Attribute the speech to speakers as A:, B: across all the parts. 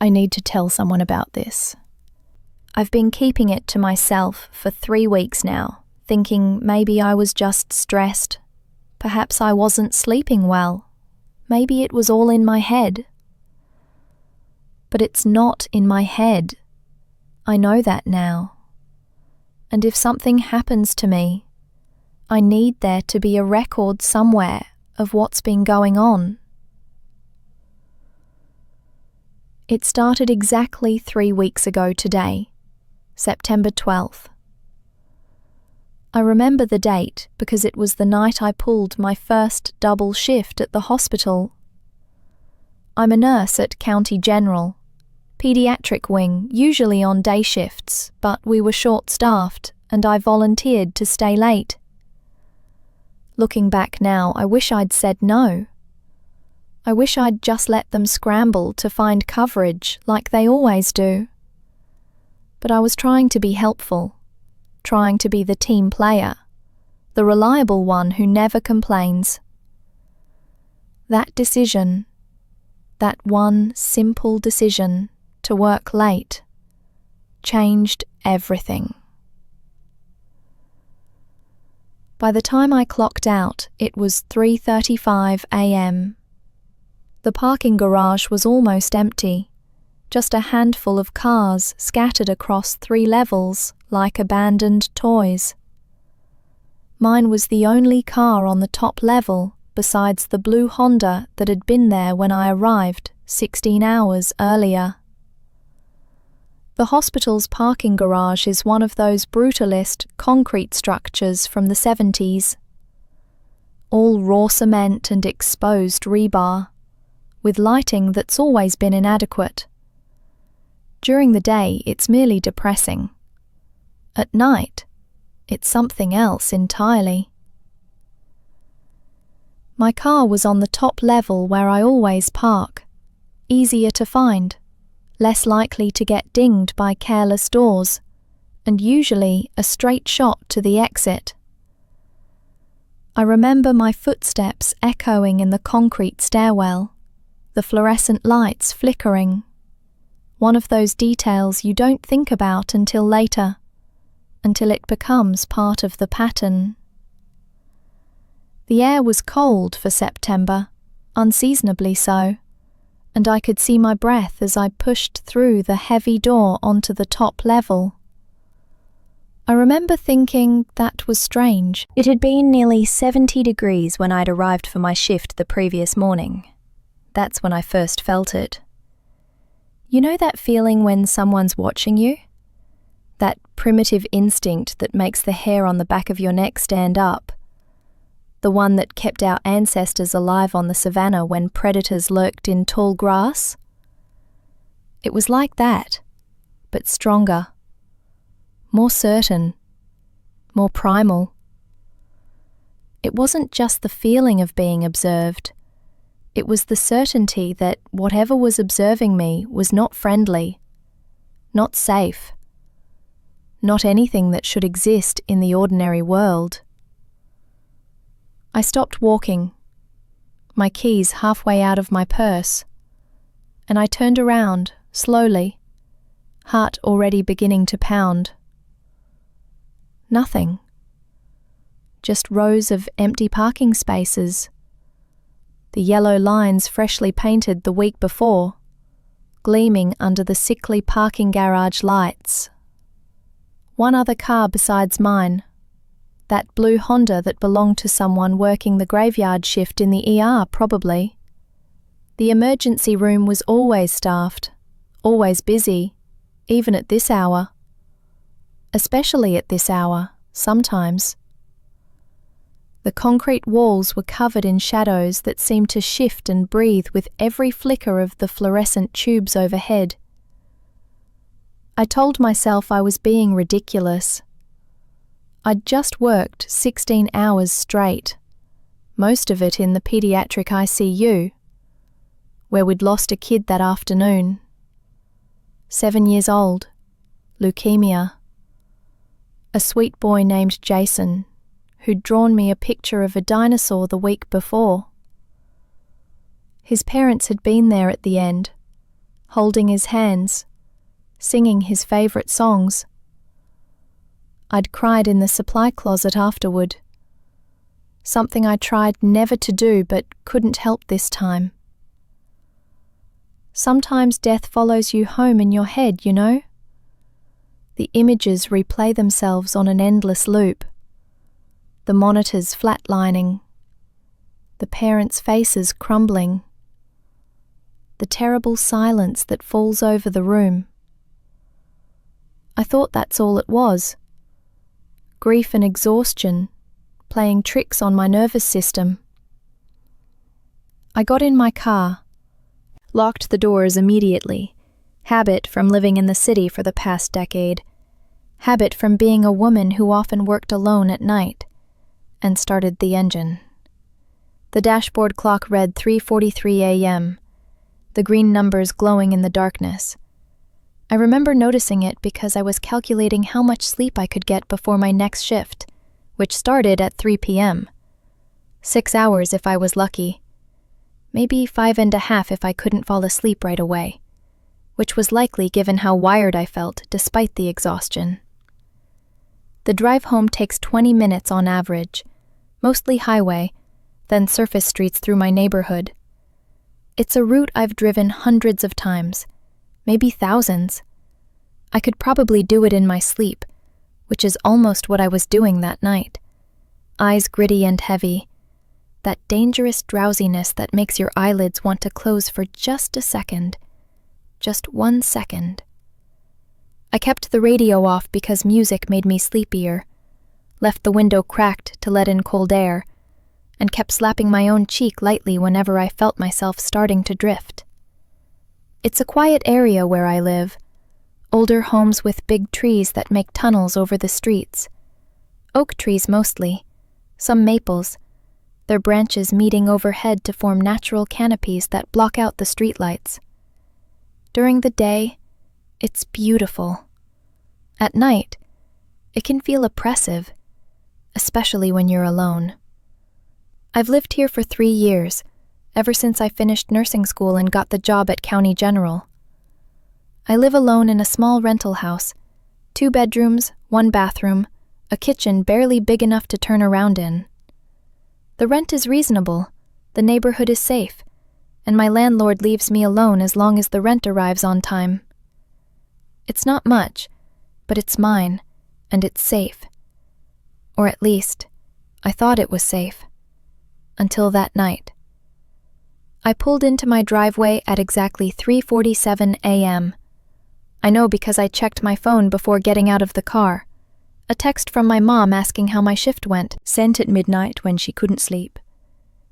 A: I need to tell someone about this. I've been keeping it to myself for 3 weeks now, thinking maybe I was just stressed. Perhaps I wasn't sleeping well. Maybe it was all in my head. But it's not in my head. I know that now. And if something happens to me, I need there to be a record somewhere of what's been going on. It started exactly 3 weeks ago today, September 12th. I remember the date because it was the night I pulled my first double shift at the hospital. I'm a nurse at County General, pediatric wing, usually on day shifts, but we were short-staffed and I volunteered to stay late. Looking back now, I wish I'd said no. I wish I'd just let them scramble to find coverage like they always do. But I was trying to be helpful, trying to be the team player, the reliable one who never complains. That decision, that one simple decision to work late, changed everything. By the time I clocked out, it was 3:35 a.m. The parking garage was almost empty, just a handful of cars scattered across 3 levels like abandoned toys. Mine was the only car on the top level besides the blue Honda that had been there when I arrived 16 hours earlier. The hospital's parking garage is one of those brutalist concrete structures from the 70s. All raw cement and exposed rebar, with lighting that's always been inadequate. During the day, it's merely depressing. At night, it's something else entirely. My car was on the top level where I always park, easier to find, less likely to get dinged by careless doors, and usually a straight shot to the exit. I remember my footsteps echoing in the concrete stairwell, the fluorescent lights flickering. One of those details you don't think about until later, until it becomes part of the pattern. The air was cold for September, unseasonably so, and I could see my breath as I pushed through the heavy door onto the top level. I remember thinking that was strange. It had been nearly 70 degrees when I'd arrived for my shift the previous morning. That's when I first felt it. You know that feeling when someone's watching you? That primitive instinct that makes the hair on the back of your neck stand up. The one that kept our ancestors alive on the savannah when predators lurked in tall grass? It was like that, but stronger, more certain, more primal. It wasn't just the feeling of being observed. It was the certainty that whatever was observing me was not friendly, not safe, not anything that should exist in the ordinary world. I stopped walking, my keys halfway out of my purse, and I turned around, slowly, heart already beginning to pound. Nothing. Just rows of empty parking spaces. The yellow lines freshly painted the week before, gleaming under the sickly parking garage lights. One other car besides mine. That blue Honda that belonged to someone working the graveyard shift in the ER, probably. The emergency room was always staffed, always busy, even at this hour. Especially at this hour, sometimes. The concrete walls were covered in shadows that seemed to shift and breathe with every flicker of the fluorescent tubes overhead. I told myself I was being ridiculous. I'd just worked 16 hours straight, most of it in the pediatric ICU, where we'd lost a kid that afternoon. 7 years old, leukemia. A sweet boy named Jason, who'd drawn me a picture of a dinosaur the week before. His parents had been there at the end, holding his hands, singing his favorite songs. I'd cried in the supply closet afterward, something I tried never to do but couldn't help this time. Sometimes death follows you home in your head, you know? The images replay themselves on an endless loop. The monitors flatlining, the parents' faces crumbling, the terrible silence that falls over the room. I thought that's all it was. Grief and exhaustion, playing tricks on my nervous system. I got in my car, locked the doors immediately, habit from living in the city for the past decade, habit from being a woman who often worked alone at night, and started the engine. The dashboard clock read 3:43 a.m., the green numbers glowing in the darkness. I remember noticing it because I was calculating how much sleep I could get before my next shift, which started at 3 p.m. 6 hours if I was lucky. Maybe 5.5 if I couldn't fall asleep right away, which was likely given how wired I felt despite the exhaustion. The drive home takes 20 minutes on average, mostly highway, then surface streets through my neighborhood. It's a route I've driven hundreds of times, maybe thousands. I could probably do it in my sleep, which is almost what I was doing that night. Eyes gritty and heavy, that dangerous drowsiness that makes your eyelids want to close for just a second. Just 1 second. I kept the radio off because music made me sleepier, left the window cracked to let in cold air, and kept slapping my own cheek lightly whenever I felt myself starting to drift. It's a quiet area where I live, older homes with big trees that make tunnels over the streets. Oak trees mostly, some maples, their branches meeting overhead to form natural canopies that block out the streetlights. During the day, it's beautiful. At night, it can feel oppressive, especially when you're alone. I've lived here for 3 years, ever since I finished nursing school and got the job at County General. I live alone in a small rental house, 2 bedrooms, 1 bathroom, a kitchen barely big enough to turn around in. The rent is reasonable, the neighborhood is safe, and my landlord leaves me alone as long as the rent arrives on time. It's not much, but it's mine, and it's safe. Or at least, I thought it was safe. Until that night. I pulled into my driveway at exactly 3:47 a.m. I know because I checked my phone before getting out of the car. A text from my mom asking how my shift went, sent at midnight when she couldn't sleep.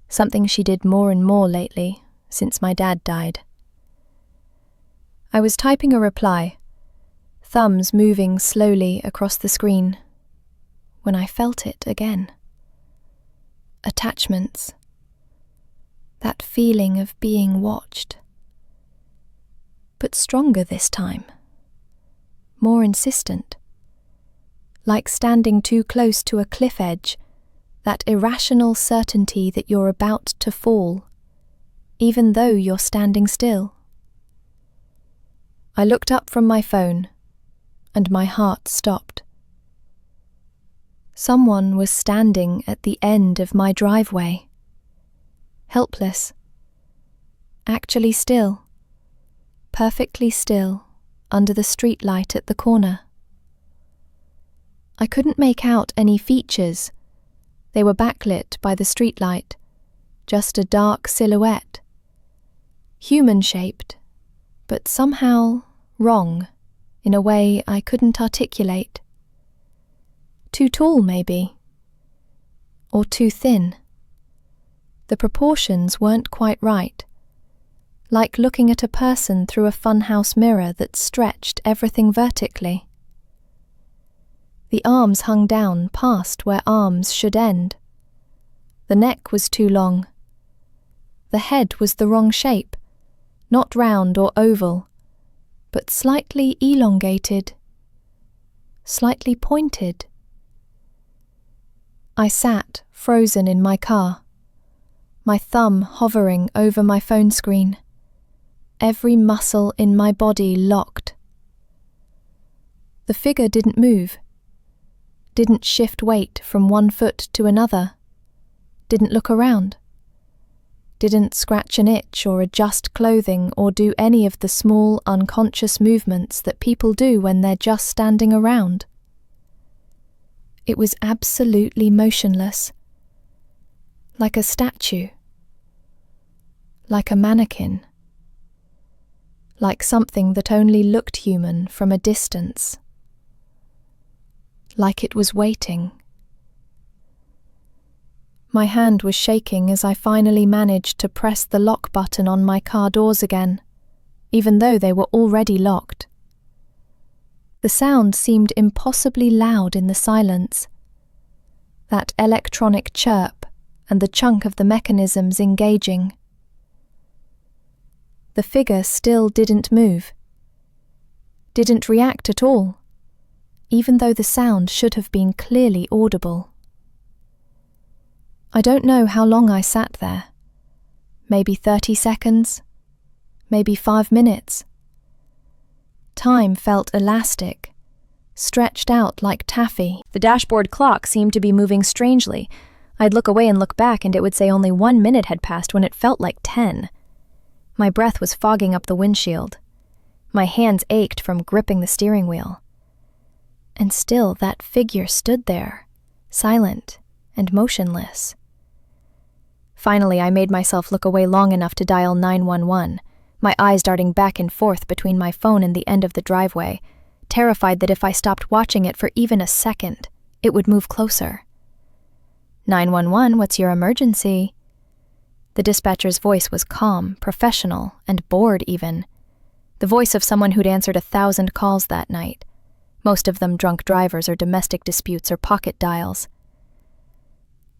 A: Something she did more and more lately, since my dad died. I was typing a reply, thumbs moving slowly across the screen, when I felt it again. Attachments. That feeling of being watched. But stronger this time. More insistent. Like standing too close to a cliff edge, that irrational certainty that you're about to fall, even though you're standing still. I looked up from my phone, and my heart stopped. Someone was standing at the end of my driveway. Helpless. Actually still. Perfectly still, under the streetlight at the corner. I couldn't make out any features. They were backlit by the streetlight, just a dark silhouette. Human-shaped, but somehow wrong, in a way I couldn't articulate. Too tall, maybe. Or too thin. The proportions weren't quite right. Like looking at a person through a funhouse mirror that stretched everything vertically. The arms hung down past where arms should end. The neck was too long. The head was the wrong shape, not round or oval, but slightly elongated, slightly pointed. I sat, frozen in my car, my thumb hovering over my phone screen, every muscle in my body locked. The figure didn't move, didn't shift weight from one foot to another, didn't look around, didn't scratch an itch or adjust clothing or do any of the small, unconscious movements that people do when they're just standing around. It was absolutely motionless, like a statue, like a mannequin, like something that only looked human from a distance, like it was waiting. My hand was shaking as I finally managed to press the lock button on my car doors again, even though they were already locked. The sound seemed impossibly loud in the silence. That electronic chirp and the chunk of the mechanisms engaging. The figure still didn't move, didn't react at all, even though the sound should have been clearly audible. I don't know how long I sat there. Maybe 30 seconds, maybe 5 minutes. Time felt elastic, stretched out like taffy.
B: The dashboard clock seemed to be moving strangely. I'd look away and look back, and it would say only 1 minute had passed when it felt like 10. My breath was fogging up the windshield. My hands ached from gripping the steering wheel. And still that figure stood there, silent and motionless. Finally, I made myself look away long enough to dial 911, my eyes darting back and forth between my phone and the end of the driveway, terrified that if I stopped watching it for even a second, it would move closer. 911, what's your emergency? The dispatcher's voice was calm, professional, and bored even. The voice of someone who'd answered 1,000 calls that night, most of them drunk drivers or domestic disputes or pocket dials.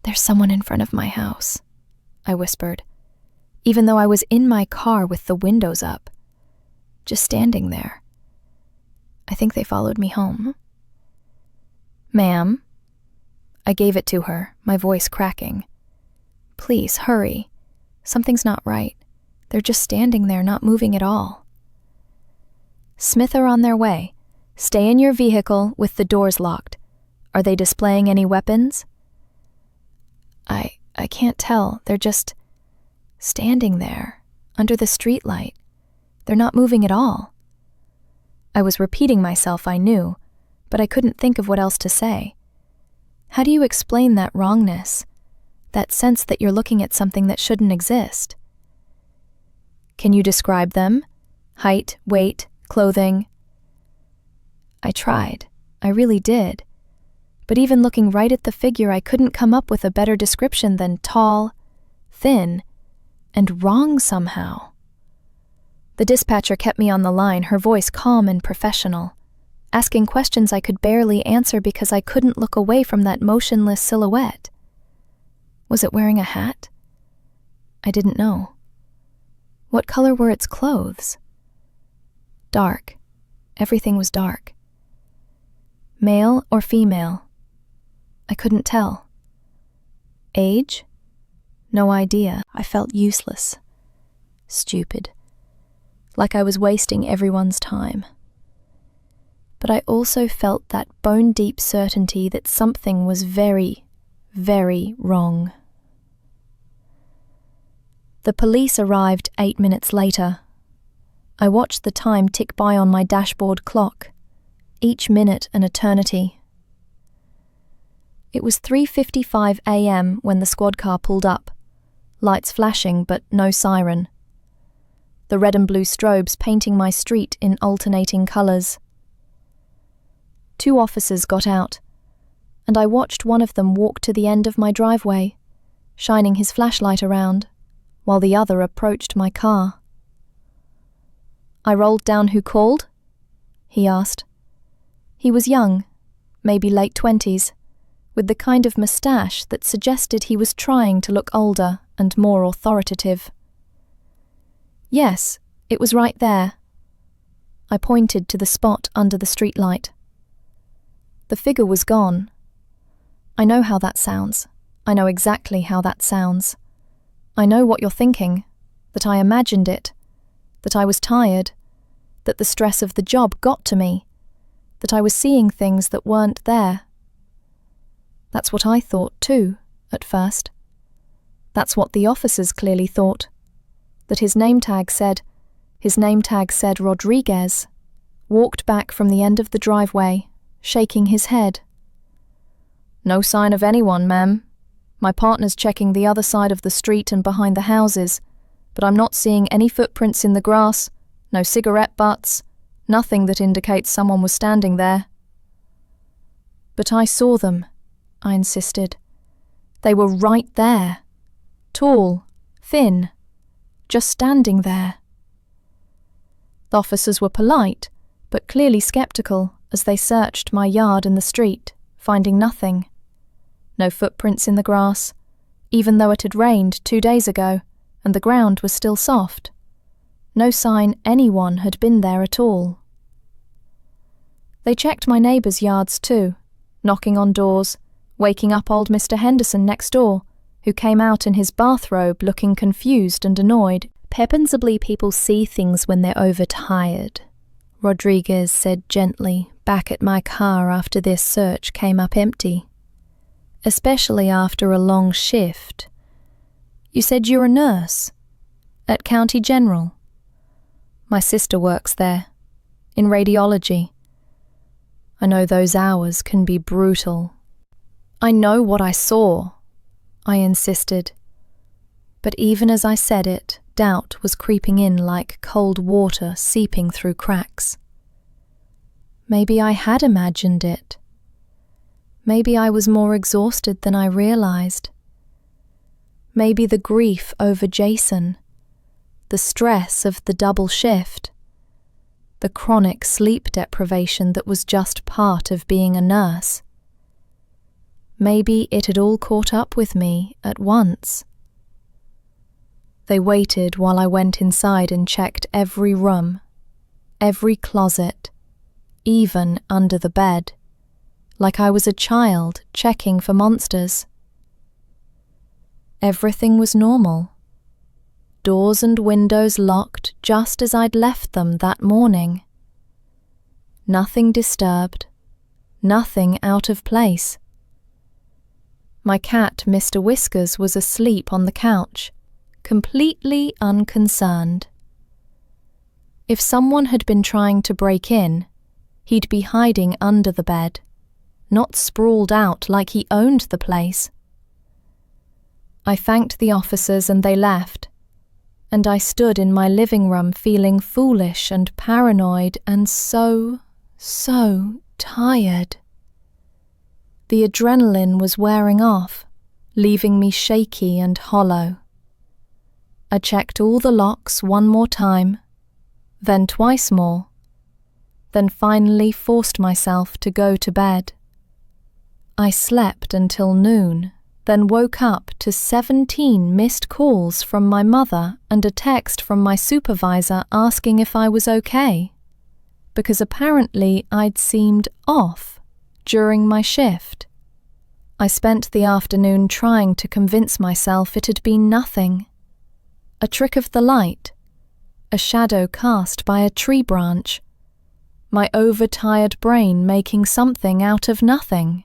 B: There's someone in front of my house, I whispered, even though I was in my car with the windows up, just standing there. I think they followed me home. Ma'am? I gave it to her, my voice cracking. Please, hurry. Something's not right. They're just standing there, not moving at all. Smith are on their way. Stay in your vehicle with the doors locked. Are they displaying any weapons? I can't tell. They're just standing there, under the streetlight. They're not moving at all. I was repeating myself, I knew, but I couldn't think of what else to say. How do you explain that wrongness? That sense that you're looking at something that shouldn't exist? Can you describe them? Height, weight, clothing? I tried. I really did. But even looking right at the figure, I couldn't come up with a better description than tall, thin, and wrong somehow. The dispatcher kept me on the line, her voice calm and professional, asking questions I could barely answer because I couldn't look away from that motionless silhouette. Was it wearing a hat? I didn't know. What color were its clothes? Dark. Everything was dark. Male or female? I couldn't tell. Age? No idea. I felt useless. Stupid. Like I was wasting everyone's time. But I also felt that bone-deep certainty that something was very, very wrong. The police arrived 8 minutes later. I watched the time tick by on my dashboard clock, each minute an eternity. It was 3:55 a.m. when the squad car pulled up, lights flashing but no siren. The red and blue strobes painting my street in alternating colors. 2 officers got out, and I watched one of them walk to the end of my driveway, shining his flashlight around, while the other approached my car. I rolled down who called? He asked. He was young, maybe late 20s, with the kind of moustache that suggested he was trying to look older and more authoritative. Yes, it was right there. I pointed to the spot under the streetlight. The figure was gone. I know how that sounds. I know exactly how that sounds. I know what you're thinking, that I imagined it,
A: that I was tired, that the stress of the job got to me, that I was seeing things that weren't there. That's what I thought too, at first. That's what the officers clearly thought, that his name tag said Rodriguez, walked back from the end of the driveway, shaking his head. "No sign of anyone, ma'am. My partner's checking the other side of the street and behind the houses, but I'm not seeing any footprints in the grass, no cigarette butts, nothing that indicates someone was standing there." "But I saw them," I insisted. "They were right there. Tall, thin, just standing there." The officers were polite, but clearly skeptical as they searched my yard and the street, finding nothing. No footprints in the grass, even though it had rained 2 days ago and the ground was still soft. No sign anyone had been there at all. They checked my neighbours' yards too, knocking on doors, waking up old Mr. Henderson next door, who came out in his bathrobe looking confused and annoyed. "Possibly people see things when they're overtired," Rodriguez said gently back at my car after their search came up empty. "Especially after a long shift. You said you're a nurse? At County General?" "My sister works there, in radiology. I know those hours can be brutal." "I know what I saw," I insisted. But even as I said it, doubt was creeping in like cold water seeping through cracks. Maybe I had imagined it. Maybe I was more exhausted than I realized. Maybe the grief over Jason, the stress of the double shift, the chronic sleep deprivation that was just part of being a nurse. Maybe it had all caught up with me at once. They waited while I went inside and checked every room, every closet, even under the bed, like I was a child checking for monsters. Everything was normal. Doors and windows locked just as I'd left them that morning. Nothing disturbed, nothing out of place. My cat, Mr. Whiskers, was asleep on the couch, completely unconcerned. If someone had been trying to break in, he'd be hiding under the bed, not sprawled out like he owned the place. I thanked the officers and they left, and I stood in my living room feeling foolish and paranoid and so tired. The adrenaline was wearing off, leaving me shaky and hollow. I checked all the locks one more time, then twice more, then finally forced myself to go to bed. I slept until noon, then woke up to 17 missed calls from my mother and a text from my supervisor asking if I was okay, because apparently I'd seemed off during my shift. I spent the afternoon trying to convince myself it had been nothing. A trick of the light, a shadow cast by a tree branch, my overtired brain making something out of nothing.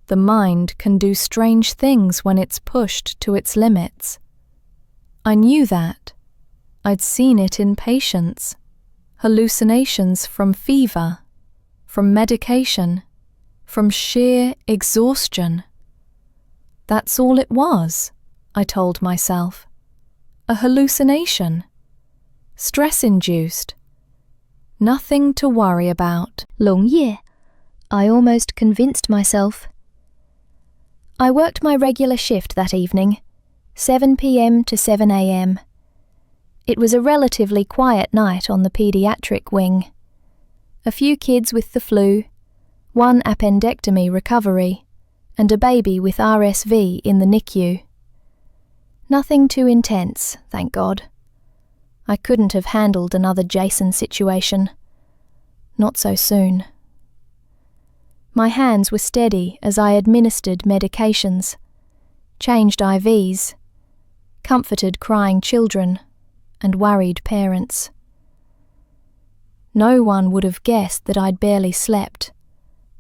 A: The mind can do strange things when it's pushed to its limits. I knew that. I'd seen it in patients. Hallucinations from fever, from medication, from sheer exhaustion. That's all it was, I told myself. A hallucination. Stress-induced. Nothing to worry about.
B: 龙夜, I almost convinced myself. I worked my regular shift that evening, 7 p.m. to 7 a.m. It was a relatively quiet night on the pediatric wing. A few kids with the flu, one appendectomy recovery, and a baby with RSV in the NICU. Nothing too intense, thank God. I couldn't have handled another Jason situation. Not so soon. My hands were steady as I administered medications, changed IVs, comforted crying children,
A: and worried parents. No one would have guessed that I'd barely slept,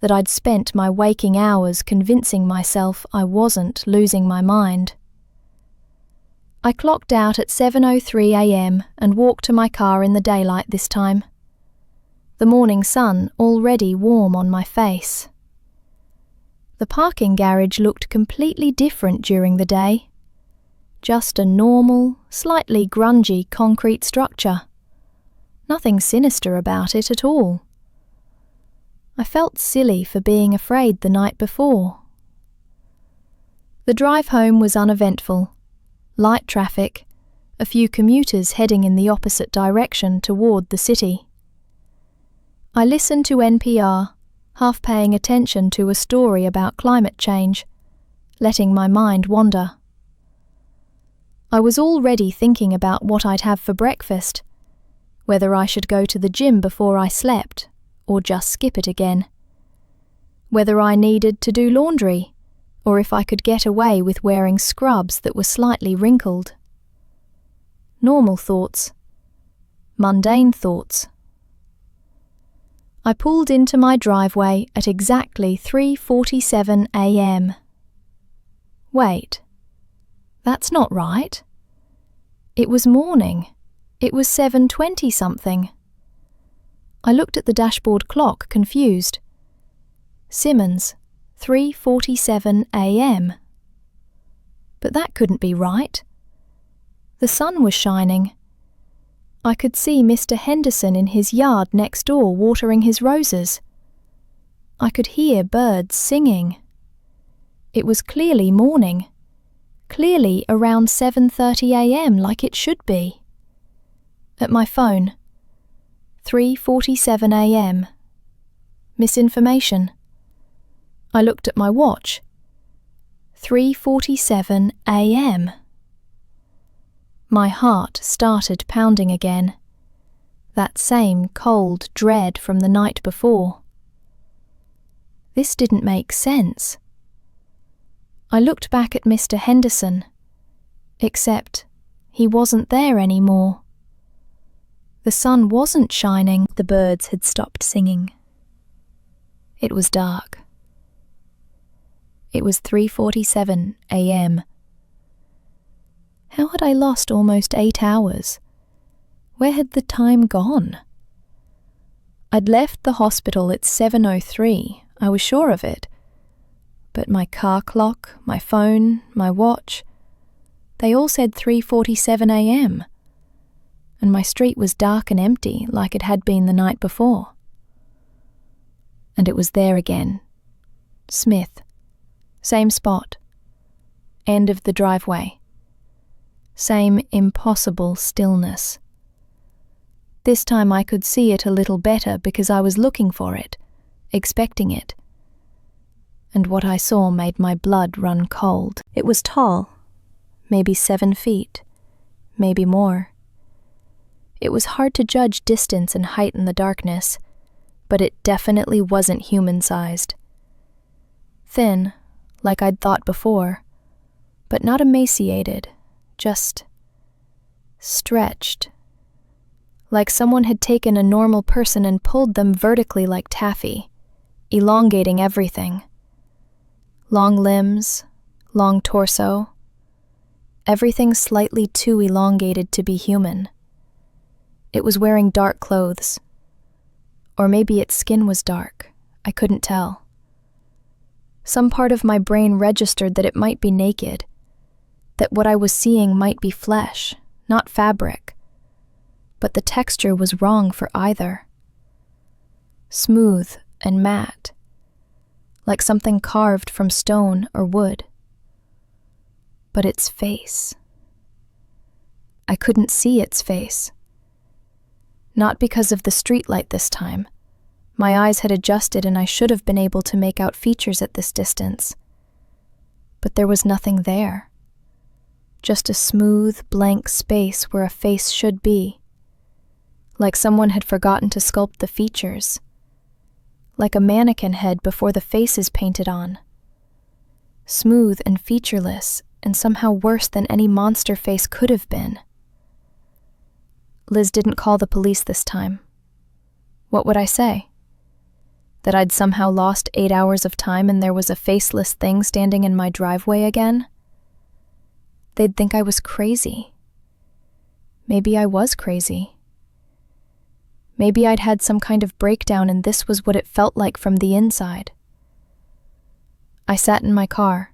A: that I'd spent my waking hours convincing myself I wasn't losing my mind. I clocked out at 7:03 a.m. and walked to my car in the daylight this time, the morning sun already warm on my face. The parking garage looked completely different during the day. Just a normal, slightly grungy concrete structure. Nothing sinister about it at all. I felt silly for being afraid the night before. The drive home was uneventful. Light traffic, a few commuters heading in the opposite direction toward the city. I listened to NPR, half paying attention to a story about climate change, letting my mind wander. I was already thinking about what I'd have for breakfast, whether I should go to the gym before I slept, or just skip it again, whether I needed to do laundry, or if I could get away with wearing scrubs that were slightly wrinkled. Normal thoughts. Mundane thoughts. I pulled into my driveway at exactly 3:47 a.m. Wait. That's not right. It was morning. It was 7:20 something. I looked at the dashboard clock, confused. Simmons, 3:47 a.m. But that couldn't be right. The sun was shining. I could see Mr. Henderson in his yard next door watering his roses. I could hear birds singing. It was clearly morning. Clearly around 7:30 a.m. like it should be. At my phone. 3:47 a.m. Misinformation. I looked at my watch. 3:47 a.m. My heart started pounding again. That same cold dread from the night before. This didn't make sense. I looked back at Mr. Henderson, except he wasn't there anymore. The sun wasn't shining, the birds had stopped singing. It was dark. It was 3:47 a.m. How had I lost almost 8 hours? Where had the time gone? I'd left the hospital at 7:03, I was sure of it. But my car clock, my phone, my watch, they all said 3:47 a.m. And my street was dark and empty like it had been the night before. And it was there again. Smith. Same spot. End of the driveway. Same impossible stillness. This time I could see it a little better because I was looking for it, expecting it. And what I saw made my blood run cold. It was tall, maybe 7 feet, maybe more. It was hard to judge distance and height in the darkness, but it definitely wasn't human-sized. Thin, like I'd thought before, but not emaciated, just stretched. Like someone had taken a normal person and pulled them vertically like taffy, elongating everything. Long limbs, long torso, everything slightly too elongated to be human. It was wearing dark clothes. Or maybe its skin was dark, I couldn't tell. Some part of my brain registered that it might be naked, that what I was seeing might be flesh, not fabric. But the texture was wrong for either. Smooth and matte, like something carved from stone or wood. But its face. I couldn't see its face. Not because of the streetlight this time. My eyes had adjusted and I should have been able to make out features at this distance. But there was nothing there. Just a smooth, blank space where a face should be. Like someone had forgotten to sculpt the features. Like a mannequin head before the face is painted on. Smooth and featureless, and somehow worse than any monster face could have been.
B: Liz didn't call the police this time. What would I say? That I'd somehow lost 8 hours of time and there was a faceless thing standing in my driveway again? They'd think I was crazy. Maybe I was crazy. Maybe I'd had some kind of breakdown and this was what it felt like from the inside. I sat in my car,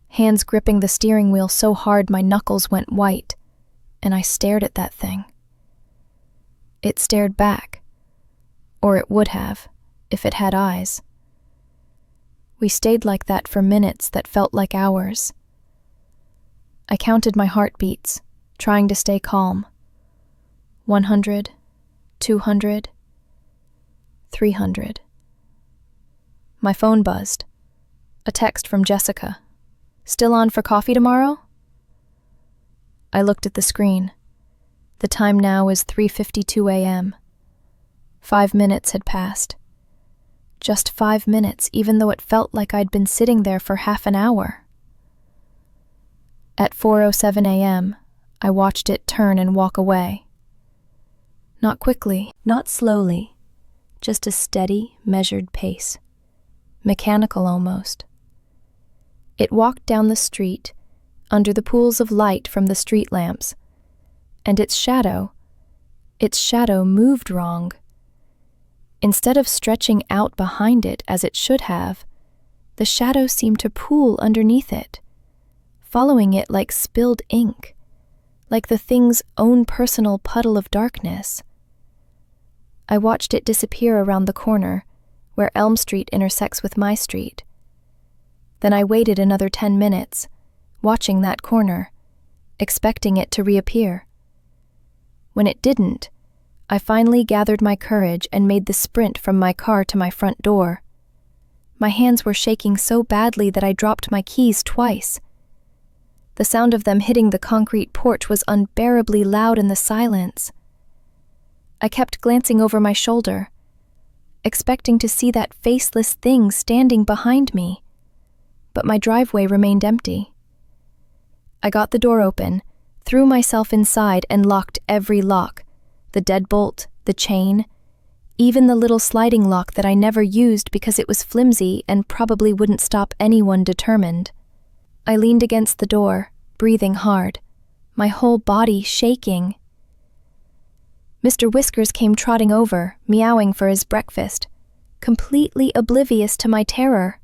B: hands gripping the steering wheel so hard my knuckles went white, and I stared at that thing. It stared back, or it would have, if it had eyes. We stayed like that for minutes that felt like hours. I counted my heartbeats, trying to stay calm. 100, 200, 300. My phone buzzed. A text from Jessica. Still on for coffee tomorrow? I looked at the screen. The time now is 3:52 a.m. 5 minutes had passed. Just 5 minutes, even though it felt like I'd been sitting there for half an hour. At 4:07 a.m., I watched it turn and walk away. Not quickly, not slowly, just a steady, measured pace. Mechanical almost. It walked down the street, under the pools of light from the street lamps, and its shadow moved wrong. Instead of stretching out behind it as it should have, the shadow seemed to pool underneath it, following it like spilled ink, like the thing's own personal puddle of darkness. I watched it disappear around the corner, where Elm Street intersects with my street. Then I waited another 10 minutes, watching that corner, expecting it to reappear. When it didn't, I finally gathered my courage and made the sprint from my car to my front door. My hands were shaking so badly that I dropped my keys twice. The sound of them hitting the concrete porch was unbearably loud in the silence. I kept glancing over my shoulder, expecting to see that faceless thing standing behind me, but my driveway remained empty. I got the door open, threw myself inside and locked every lock, the deadbolt, the chain, even the little sliding lock that I never used because it was flimsy and probably wouldn't stop anyone determined. I leaned against the door, breathing hard, my whole body shaking. Mr. Whiskers came trotting over, meowing for his breakfast, completely oblivious to my terror.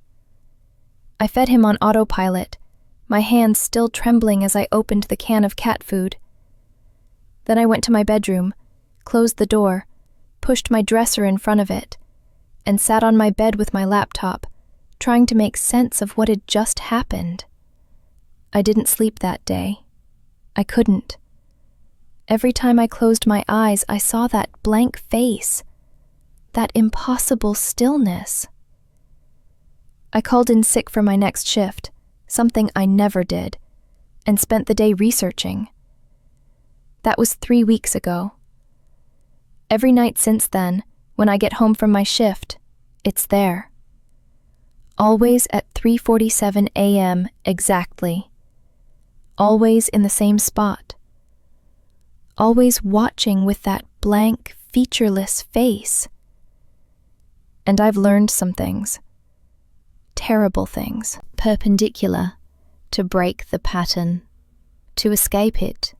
B: I fed him on autopilot, my hands still trembling as I opened the can of cat food. Then I went to my bedroom, closed the door, pushed my dresser in front of it, and sat on my bed with my laptop, trying to make sense of what had just happened. I didn't sleep that day. I couldn't. Every time I closed my eyes, I saw that blank face, that impossible stillness. I called in sick for my next shift, something I never did, and spent the day researching. That was 3 weeks ago. Every night since then, when I get home from my shift, it's there. Always at 3:47 a.m. exactly. Always in the same spot. Always watching with that blank, featureless face. And I've learned some things. Terrible things. Perpendicular. To break the pattern. To escape it.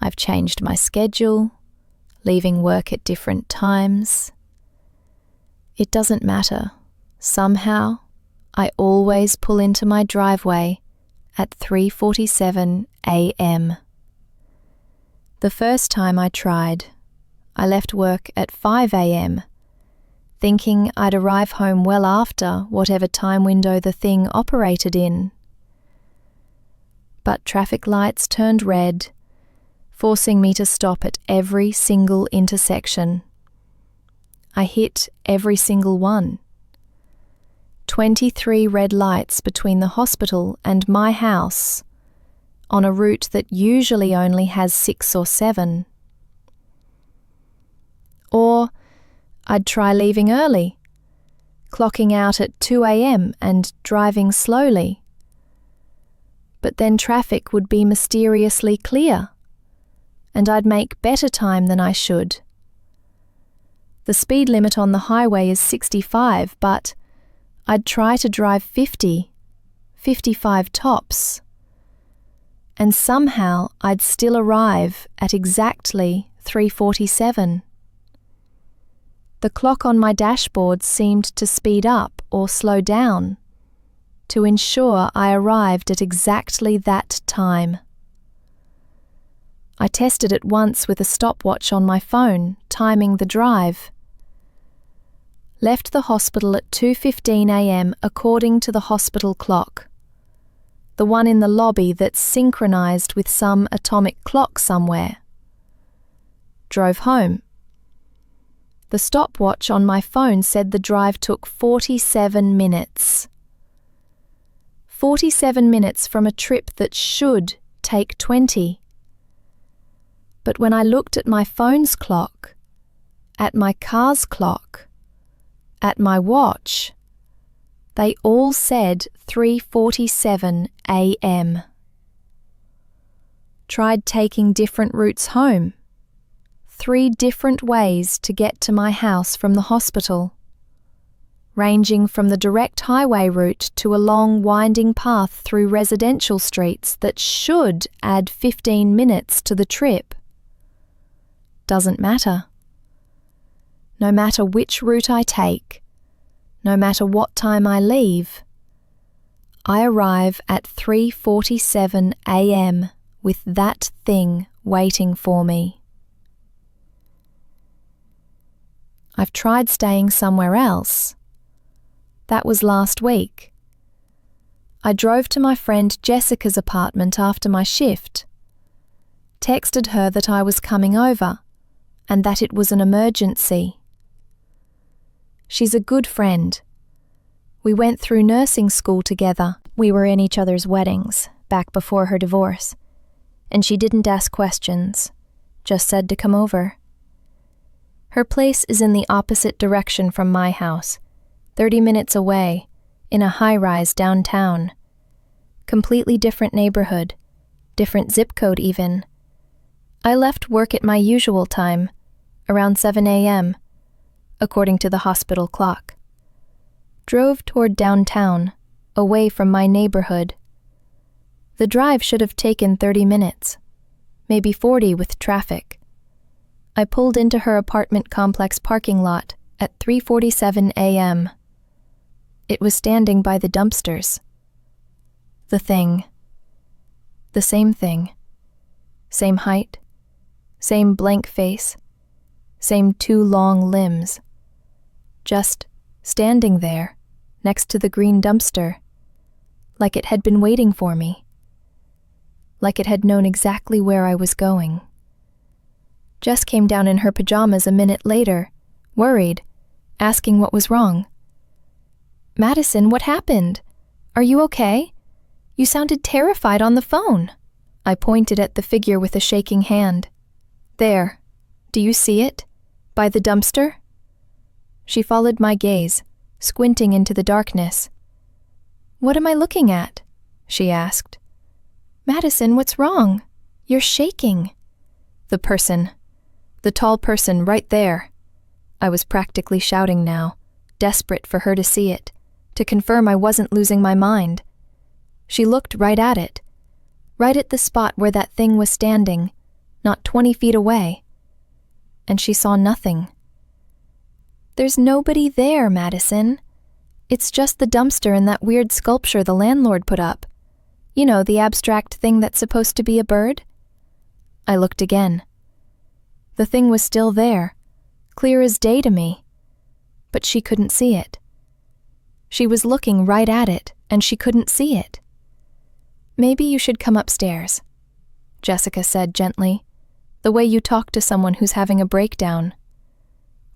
B: I've changed my schedule, leaving work at different times. It doesn't matter. Somehow, I always pull into my driveway at 3:47 a.m. The first time I tried, I left work at 5 a.m., thinking I'd arrive home well after whatever time window the thing operated in. But traffic lights turned red, forcing me to stop at every single intersection. I hit every single one. 23 red lights between the hospital and my house, on a route that usually only has 6 or 7. Or I'd try leaving early, clocking out at 2 a.m. and driving slowly. But then traffic would be mysteriously clear.
A: and I'd make better time than I should. The speed limit on the highway is 65, but I'd try to drive 50, 55 tops. And somehow I'd still arrive at exactly 3:47. The clock on my dashboard seemed to speed up or slow down to ensure I arrived at exactly that time. I tested it once with a stopwatch on my phone, timing the drive. Left the hospital at 2:15 a.m. according to the hospital clock, the one in the lobby that's synchronized with some atomic clock somewhere. Drove home. The stopwatch on my phone said the drive took 47 minutes. 47 minutes from a trip that should take 20. But when I looked at my phone's clock, at my car's clock, at my watch, they all said 3:47 a.m. Tried taking different routes home. 3 different ways to get to my house from the hospital, ranging from the direct highway route to a long winding path through residential streets that should add 15 minutes to the trip. Doesn't matter. No matter which route I take, no matter what time I leave, I arrive at 3:47 a.m. with that thing waiting for me. I've tried staying somewhere else. That was last week. I drove to my friend Jessica's apartment after my shift, texted her that I was coming over and that it was an emergency. She's a good friend. We went through nursing school together. We were in each other's weddings back before her divorce, and she didn't ask questions, just said to come over. Her place is in the opposite direction from my house, 30 minutes away, in a high-rise downtown. Completely different neighborhood, different zip code even. I left work at my usual time, around 7 a.m., according to the hospital clock. Drove toward downtown, away from my neighborhood. The drive should have taken 30 minutes, maybe 40 with traffic. I pulled into her apartment complex parking lot at 3:47 a.m. It was standing by the dumpsters. The thing. The same thing. Same height. Same blank face. Same 2 long limbs. Just standing there, next to the green dumpster, like it had been waiting for me. Like it had known exactly where I was going. Jess came down in her pajamas a minute later, worried, asking what was wrong. "Madison, what happened? Are you okay? You sounded terrified on the phone." I pointed at the figure with a shaking hand. "There. Do you see it? By the dumpster?" She followed my gaze, squinting into the darkness. "What am I looking at?" she asked. "Madison, what's wrong? You're shaking." "The person. The tall person right there." I was practically shouting now, desperate for her to see it, to confirm I wasn't losing my mind. She looked right at it, right at the spot where that thing was standing, not 20 feet away. And she saw nothing. "There's nobody there, Madison. It's just the dumpster and that weird sculpture the landlord put up. You know, the abstract thing that's supposed to be a bird?" I looked again. The thing was still there, clear as day to me, but she couldn't see it. She was looking right at it, and she couldn't see it. "Maybe you should come upstairs," Jessica said gently, the way you talk to someone who's having a breakdown.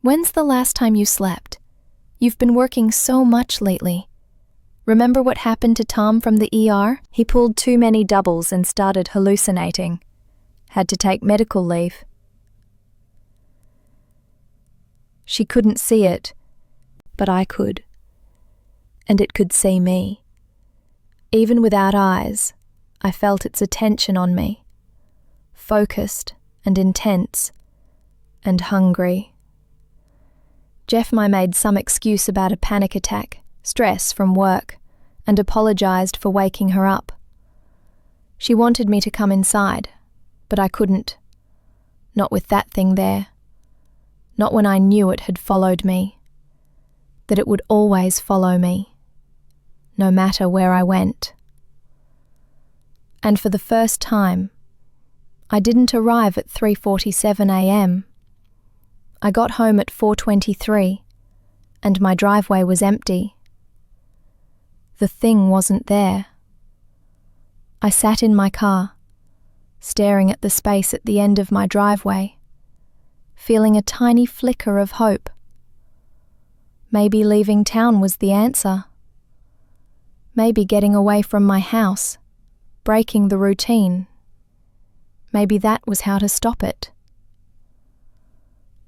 A: "When's the last time you slept? You've been working so much lately. Remember what happened to Tom from the ER? He pulled too many doubles and started hallucinating. Had to take medical leave." She couldn't see it, but I could. And it could see me. Even without eyes, I felt its attention on me, focused
B: and intense and hungry. Jeffmai made some excuse about a panic attack, stress from work, and apologized for waking her up. She wanted me to come inside, but I couldn't. Not with that thing there. Not when I knew it had followed me. That it would always follow me, no matter where I went. And for the first time, I didn't arrive at 3:47 a.m. I got home at 4:23, and my driveway was empty. The thing wasn't there. I sat in my car, staring at the space at the end of my driveway, feeling a tiny flicker of hope. Maybe leaving town was the answer. Maybe getting away from my house, breaking the routine. Maybe that was how to stop it.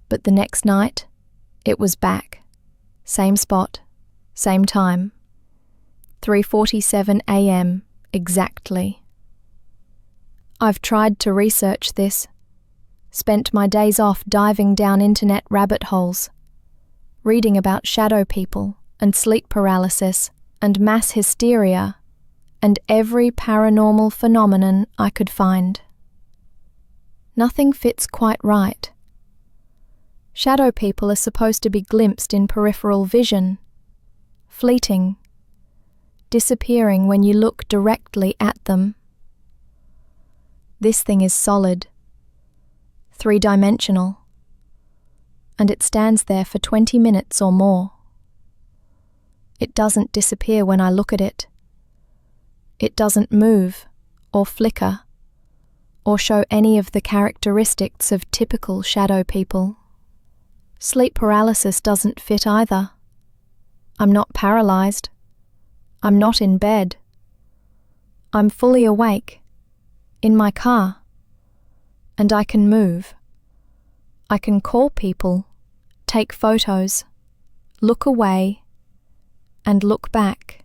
B: But the next night, it was back. Same spot, same time. 3:47 a.m. exactly. I've tried to research this, spent my days off diving down internet rabbit holes, reading about shadow people and sleep paralysis and mass hysteria and every paranormal phenomenon I could find. Nothing fits quite right. Shadow people are supposed to be glimpsed in peripheral vision, fleeting, disappearing when you look directly at them. This thing is solid, three-dimensional, and it stands there for 20 minutes or more. It doesn't disappear when I look at it. It doesn't move or flicker or show any of the characteristics of typical shadow people. Sleep paralysis doesn't fit either. I'm not paralyzed. I'm not in bed. I'm fully awake, in my car, and I can move. I can call people, take photos, look away, and look back.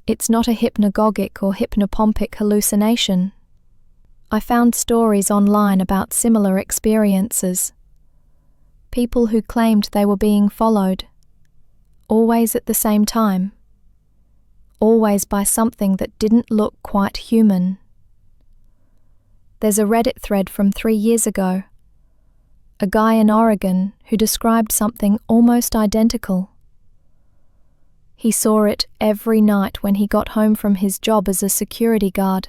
B: It's not a hypnagogic or hypnopompic hallucination. I found stories online about similar experiences. People who claimed they were being followed, always at the same time, always by something that didn't look quite human. There's a Reddit thread from 3 years ago. A guy in Oregon who described something almost identical. He saw it every night when he got home from his job as a security guard.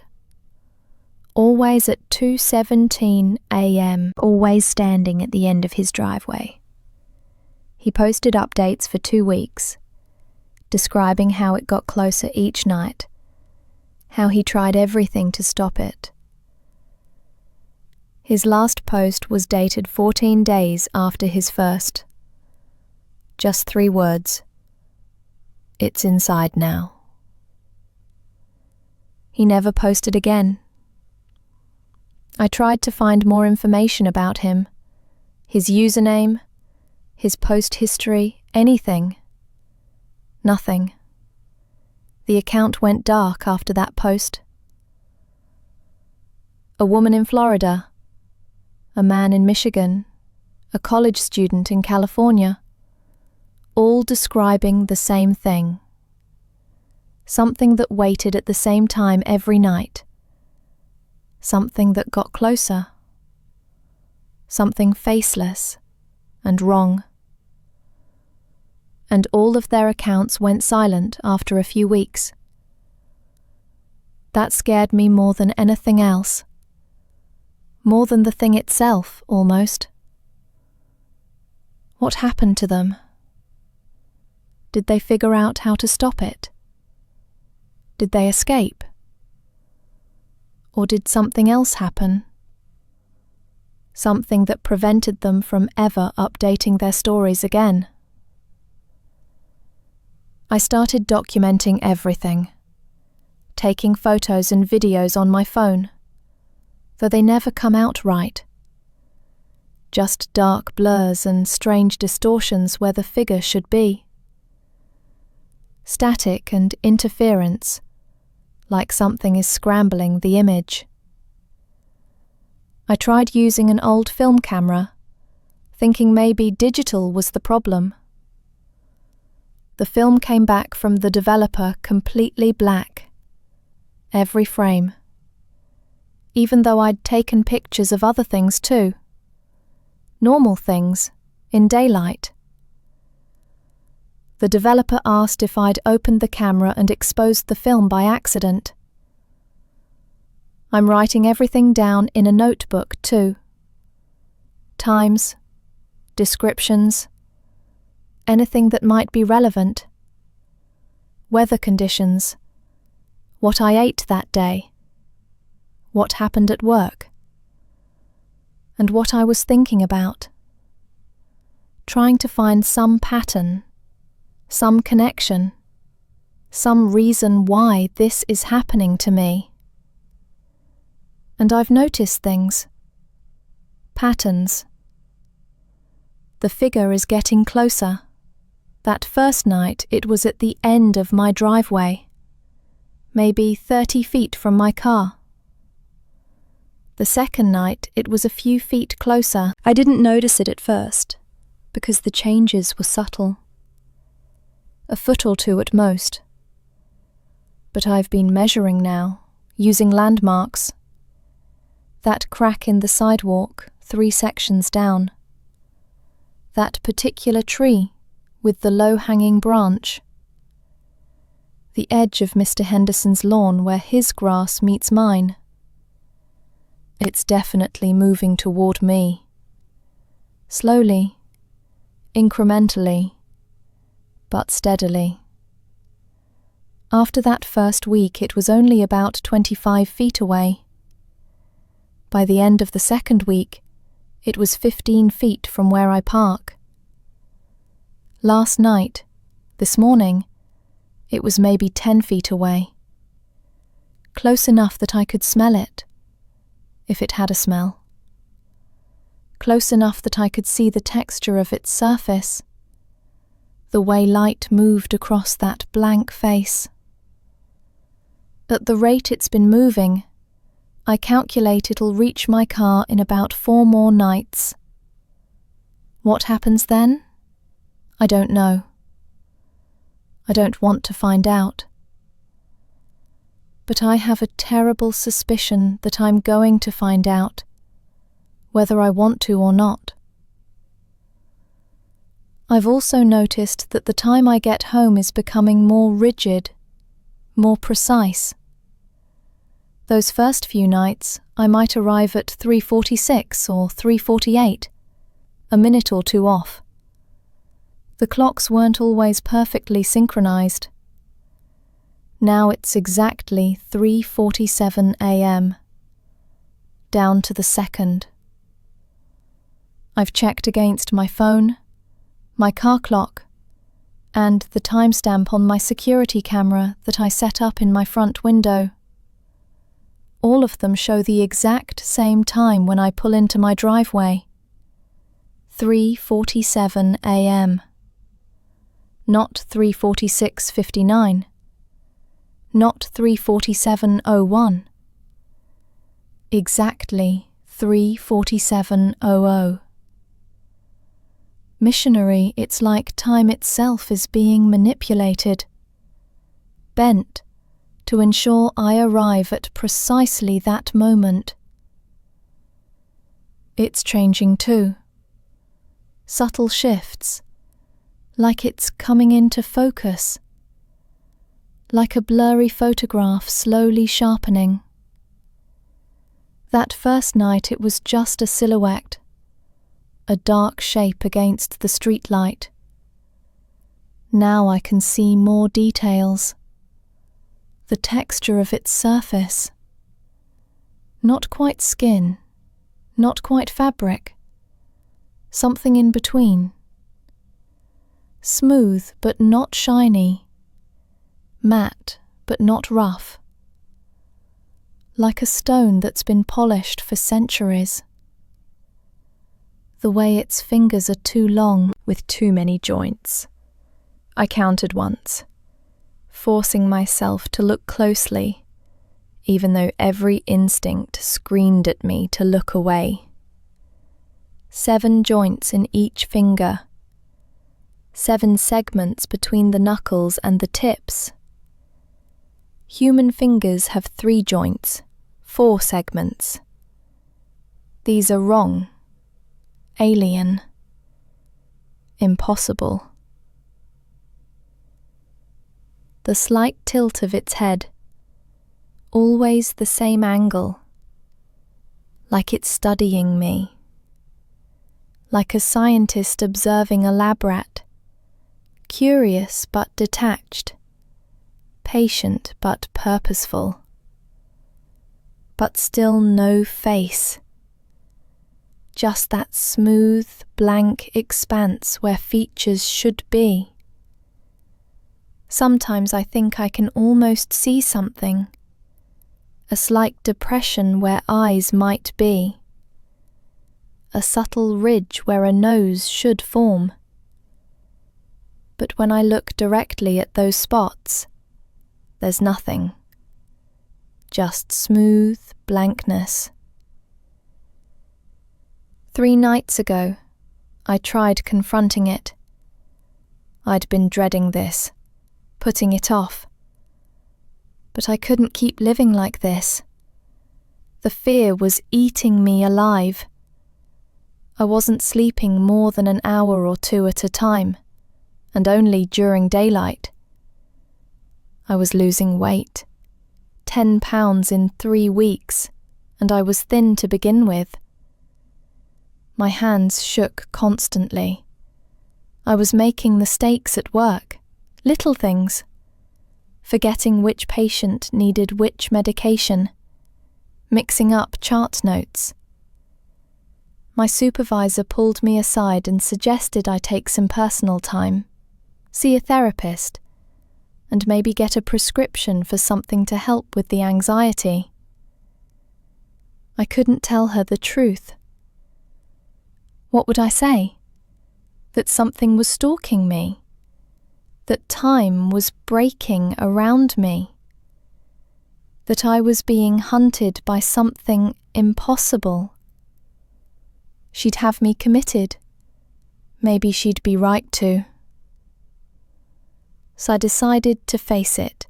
B: Always at 2:17 a.m., always standing at the end of his driveway. He posted updates for 2 weeks, describing how it got closer each night, how he tried everything to stop it. His last post was dated 14 days after his first. Just 3 words. It's inside now. He never posted again. I tried to find more information about him, his username, his post history, anything. Nothing. The account went dark after that post. A woman in Florida, a man in Michigan, a college student in California, all describing the same thing. Something that waited at the same time every night. Something that got closer. Something faceless and wrong. And all of their accounts went silent after a few weeks. That scared me more than anything else. More than the thing itself, almost. What happened to them? Did they figure out how to stop it? Did they escape? Or did something else happen? Something that prevented them from ever updating their stories again. I started documenting everything, taking photos and videos on my phone, though they never come out right. Just dark blurs and strange distortions where the figure should be. Static and interference, like something is scrambling the image.
A: I tried using an old film camera, thinking maybe digital was the problem. The film came back from the developer completely black. Every frame. Even though I'd taken pictures of other things too. Normal things, in daylight. The developer asked if I'd opened the camera and exposed the film by accident. I'm writing everything down in a notebook too. Times, descriptions, anything that might be relevant. Weather conditions, what I ate that day, what happened at work, and what I was thinking about. Trying to find some pattern, some connection, some reason why this is happening to me. And I've noticed things. Patterns. The figure is getting closer. That first night it was at the end of my driveway, maybe 30 feet from my car. The second night it was a few feet closer. I didn't notice it at first, because the changes were subtle. A foot or two at most. But I've been measuring now, using landmarks. That crack in the sidewalk, 3 sections down. That particular tree with the low-hanging branch. The edge of Mr. Henderson's lawn where his grass meets mine. It's definitely moving toward me. Slowly, incrementally, but steadily. After that first week, it was only about 25 feet away. By the end of the second week, it was 15 feet from where I park. Last night, this morning, it was maybe 10 feet away. Close enough that I could smell it, if it had a smell. Close enough that I could see the texture of its surface, the way light moved across that blank face. At the rate it's been moving, I calculate it'll reach my car in about 4 more nights. What happens then? I don't know. I don't want to find out. But I have a terrible suspicion that I'm going to find out, whether I want to or not. I've also noticed that the time I get home is becoming more rigid, more precise. Those first few nights, I might arrive at 3:46 or 3:48, a minute or two off. The clocks weren't always perfectly synchronized. Now it's exactly 3:47 a.m., down to the second. I've checked against my phone, my car clock, and the timestamp on my security camera that I set up in my front window. All of them show the exact same time when I pull into my driveway. 3:47 a.m. Not 3:46:59. Not 3:47:01. Exactly 3:47:00. Missionary, it's like time itself is being manipulated, bent, to ensure I arrive at precisely that moment. It's changing too. Subtle shifts, like it's coming into focus, like a blurry photograph slowly sharpening. That first night it was just a silhouette, a dark shape against the streetlight. Now I can see more details. The texture of its surface. Not quite skin, not quite fabric. Something in between. Smooth but not shiny. Matte but not rough. Like a stone that's been polished for centuries. The way its fingers are too long with too many joints. I counted once, forcing myself to look closely, even though every instinct screamed at me to look away. 7 joints in each finger. 7 segments between the knuckles and the tips. Human fingers have 3 joints, 4 segments. These are wrong, alien, impossible. The slight tilt of its head, always the same angle, like it's studying me, like a scientist observing a lab rat, curious but detached, patient but purposeful, but still no face, just that smooth, blank expanse where features should be. Sometimes I think I can almost see something, a slight depression where eyes might be, a subtle ridge where a nose should form. But when I look directly at those spots, there's nothing, just smooth blankness. 3 nights ago, I tried confronting it. I'd been dreading this, putting it off. But I couldn't keep living like this. The fear was eating me alive. I wasn't sleeping more than an hour or 2 at a time, and only during daylight. I was losing weight, 10 pounds in 3 weeks, and I was thin to begin with. My hands shook constantly. I was making mistakes at work, little things, forgetting which patient needed which medication, mixing up chart notes. My supervisor pulled me aside and suggested I take some personal time, see a therapist, and maybe get a prescription for something to help with the anxiety. I couldn't tell her the truth. What would I say? That something was stalking me? That time was breaking around me? That I was being hunted by something impossible? She'd have me committed. Maybe she'd be right to. So I decided to face it,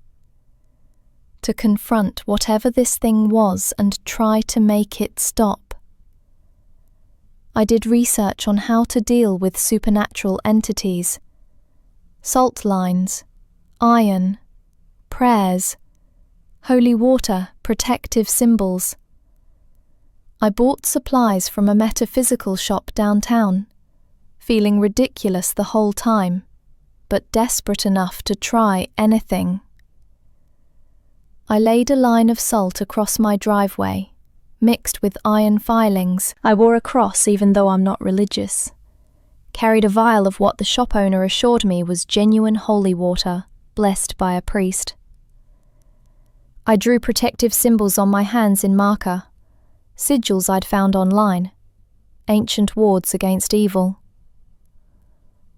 A: to confront whatever this thing was and try to make it stop. I did research on how to deal with supernatural entities, salt lines, iron, prayers, holy water, protective symbols. I bought supplies from a metaphysical shop downtown, feeling ridiculous the whole time, but desperate enough to try anything. I laid a line of salt across my driveway, mixed with iron filings. I wore a cross even though I'm not religious. Carried a vial of what the shop owner assured me was genuine holy water, blessed by a priest. I drew protective symbols on my hands in marker, sigils I'd found online, ancient wards against evil.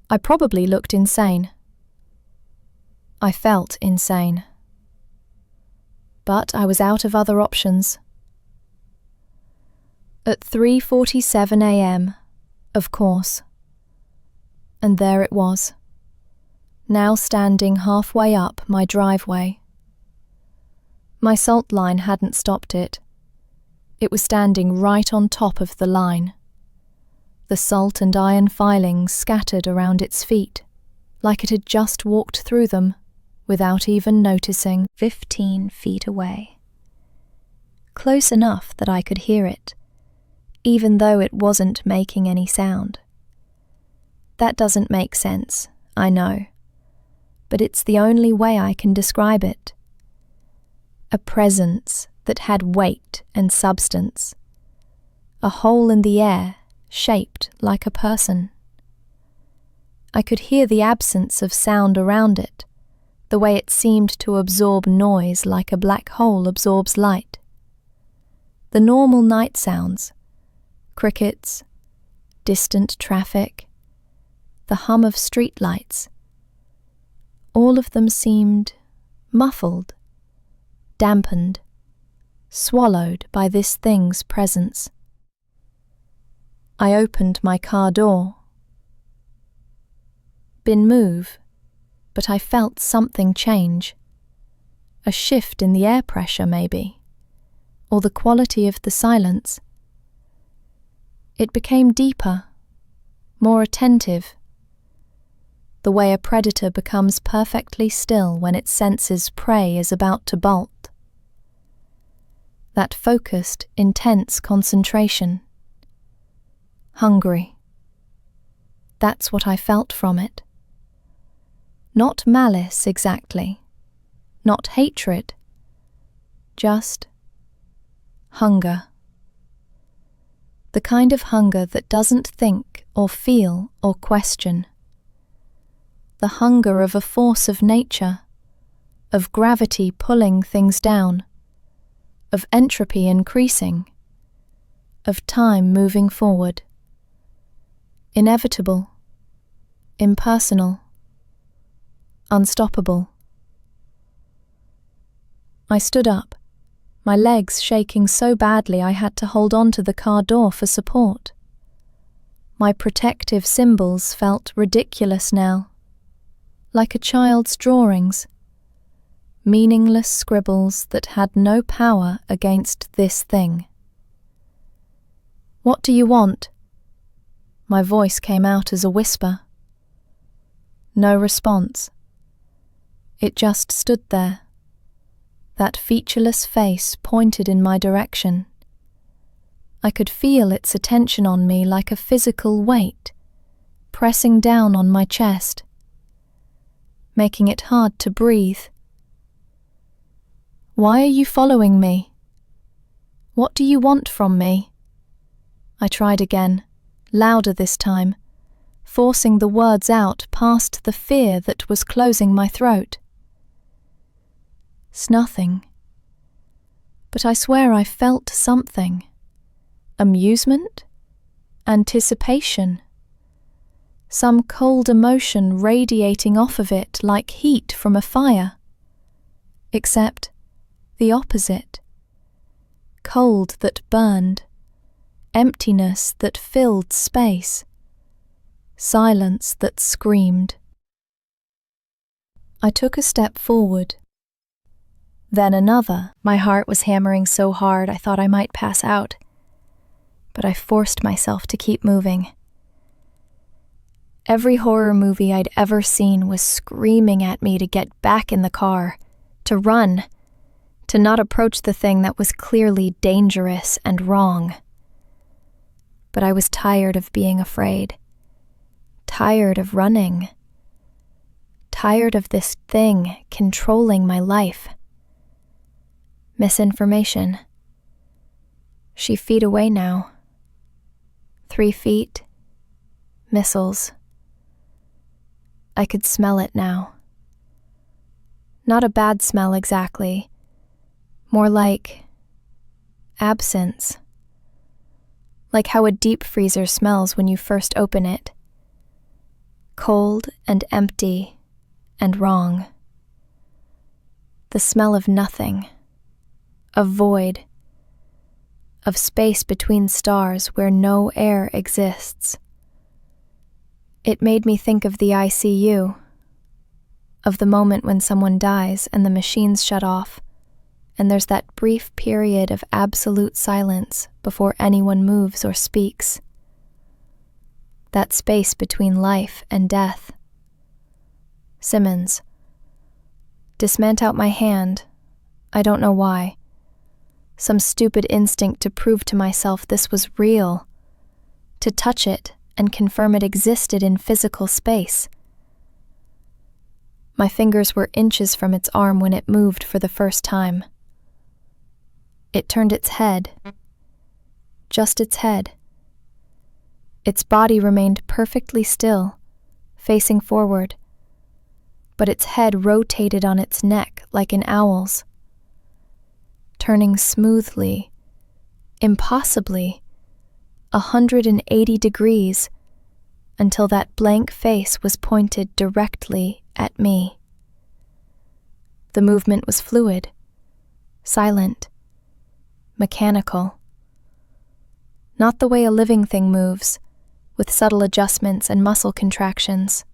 A: I probably looked insane. I felt insane. But I was out of other options. At 3:47 a.m., of course. And there it was, now standing halfway up my driveway. My salt line hadn't stopped it. It was standing right on top of the line. The salt and iron filings scattered around its feet, like it had just walked through them, without even noticing. 15 feet away. Close enough that I could hear it, even though it wasn't making any sound. That doesn't make sense, I know, but it's the only way I can describe it. A presence that had weight and substance. A hole in the air, shaped like a person. I could hear the absence of sound around it, the way it seemed to absorb noise like a black hole absorbs light. The normal night sounds, crickets, distant traffic, the hum of streetlights, all of them seemed muffled, dampened, swallowed by this thing's presence. I opened my car door. Been move, but I felt something change. A shift in the air pressure, maybe, or the quality of the silence. It became deeper, more attentive, the way a predator becomes perfectly still when it senses prey is about to bolt. That focused, intense concentration. Hungry. That's what I felt from it. Not malice exactly, not hatred, just hunger. The kind of hunger that doesn't think or feel or question. The hunger of a force of nature, of gravity pulling things down, of entropy increasing, of time moving forward. Inevitable, impersonal, unstoppable. I stood up, my legs shaking so badly I had to hold on to the car door for support. My protective symbols felt ridiculous now, like a child's drawings, meaningless scribbles that had no power against this thing. "What do you want?" My voice came out as a whisper. No response. It just stood there, that featureless face pointed in my direction. I could feel its attention on me like a physical weight, pressing down on my chest, making it hard to breathe. "Why are you following me? What do you want from me?" I tried again, louder this time, forcing the words out past the fear that was closing my throat. "'Snothing. But I swear I felt something. Amusement? Anticipation? Some cold emotion radiating off of it like heat from a fire. Except the opposite. Cold that burned. Emptiness that filled space. Silence that screamed. I took a step forward. Then another. My heart was hammering so hard I thought I might pass out. But I forced myself to keep moving. Every horror movie I'd ever seen was screaming at me to get back in the car, to run, to not approach the thing that was clearly dangerous and wrong. But I was tired of being afraid, tired of running, tired of this thing controlling my life. Misinformation. She feet away now. 3 feet. Missiles. I could smell it now. Not a bad smell exactly. More like absence. Like how a deep freezer smells when you first open it. Cold and empty and wrong. The smell of nothing. Of void. Of space between stars where no air exists. It made me think of the ICU, of the moment when someone dies and the machines shut off, and there's that brief period of absolute silence before anyone moves or speaks. That space between life and death. Simmons. Dismant out my hand, I don't know why. Some stupid instinct to prove to myself this was real, to touch it and confirm it existed in physical space. My fingers were inches from its arm when it moved for the first time. It turned its head. Just its head. Its body remained perfectly still, facing forward, but its head rotated on its neck like an owl's, turning smoothly, impossibly, 180 degrees, until that blank face was pointed directly at me. The movement was fluid, silent,
B: mechanical. Not the way a living thing moves, with subtle adjustments and muscle contractions.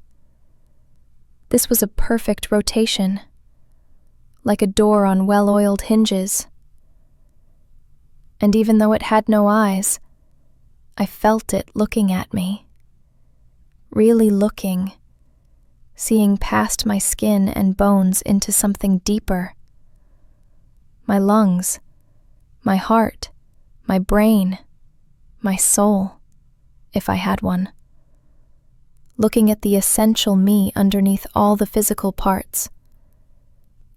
B: This was a perfect rotation, like a door on well-oiled hinges. And even though it had no eyes, I felt it looking at me. Really looking, seeing past my skin and bones into something deeper. My lungs, my heart, my brain, my soul, if I had one. Looking at the essential me underneath all the physical parts.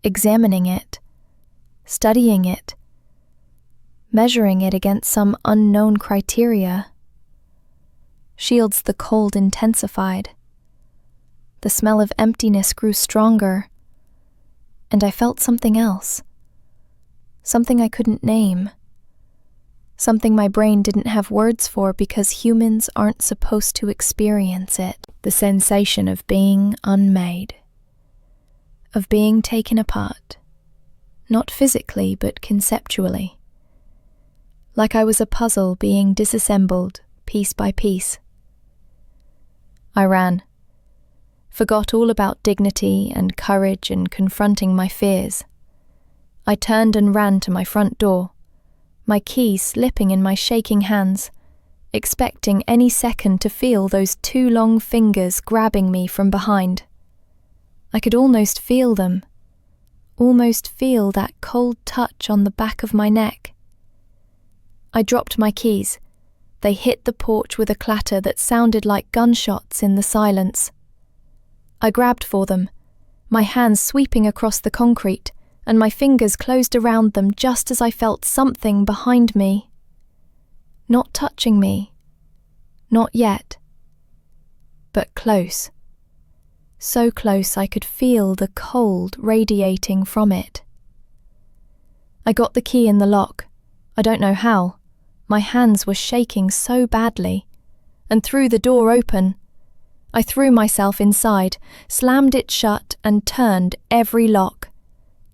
B: Examining it, studying it, measuring it against some unknown criteria. Shields the cold intensified. The smell of emptiness grew stronger, and I felt something else. Something I couldn't name. Something my brain didn't have words for because humans aren't supposed to experience it. The sensation of being unmade. Of being taken apart. Not physically, but conceptually. Like I was a puzzle being disassembled, piece by piece. I ran. Forgot all about dignity and courage and confronting my fears. I turned and ran to my front door, my key slipping in my shaking hands, expecting any second to feel those two long fingers grabbing me from behind. I could almost feel them, almost feel that cold touch on the back of my neck. I dropped my keys. They hit the porch with a clatter that sounded like gunshots in the silence. I grabbed for them, my hands sweeping across the concrete, and my fingers closed around them just as I felt something behind me. Not touching me. Not yet. But close. So close I could feel the cold radiating from it. I got the key in the lock. I don't know how. My hands were shaking so badly, and threw the door open. I threw myself inside, slammed it shut, and turned every lock.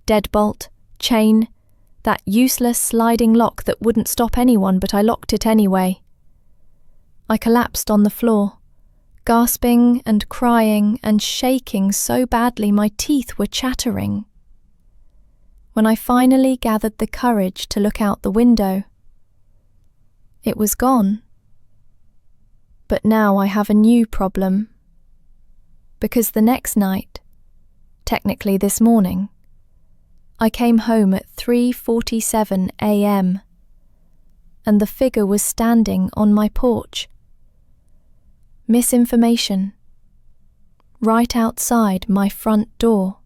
B: Deadbolt, chain, that useless sliding lock that wouldn't stop anyone, but I locked it anyway. I collapsed on the floor, gasping and crying and shaking so badly my teeth were chattering. When I finally gathered the courage to look out the window, it was gone. But now I have a new problem. Because the next night, technically this morning, I came home at 3:47 a.m. and the figure was standing on my porch. Misinformation. Right outside my front door.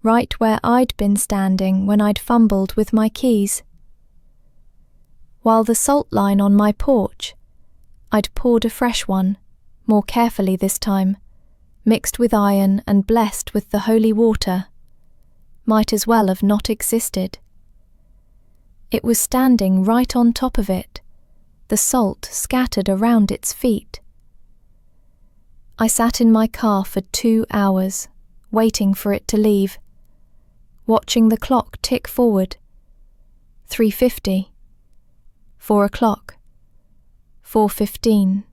B: Right where I'd been standing when I'd fumbled with my keys. While the salt line on my porch, I'd poured a fresh one, more carefully this time, mixed with iron and blessed with the holy water, might as well have not existed. It was standing right on top of it, the salt scattered around its feet. I sat in my car for 2 hours, waiting for it to leave, watching the clock tick forward. 3:50. 4 o'clock. 4:15.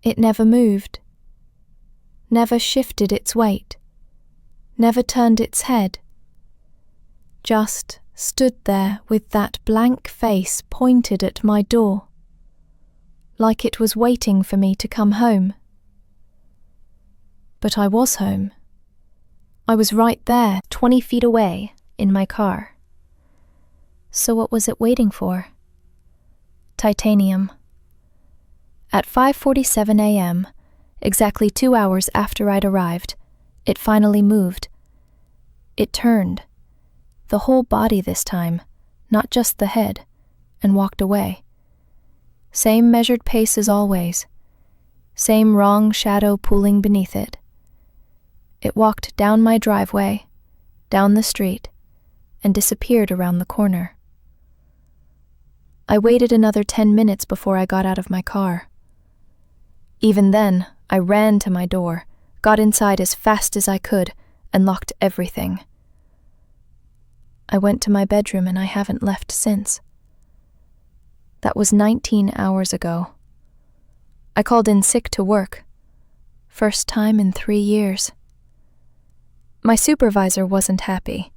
B: It never moved, never shifted its weight, never turned its head, just stood there with that blank face pointed at my door, like it was waiting for me to come home. But I was home. I was right there, 20 feet away, in my car. So what was it waiting for? Titanium. At 5:47 a.m., exactly 2 hours after I'd arrived, it finally moved. It turned, the whole body this time, not just the head, and walked away. Same measured pace as always, same wrong shadow pooling beneath it. It walked down my driveway, down the street, and disappeared around the corner. I waited another 10 minutes before I got out of my car. Even then, I ran to my door, got inside as fast as I could, and locked everything. I went to my bedroom and I haven't left since. That was 19 hours ago. I called in sick to work. First time in 3 years. My supervisor wasn't happy.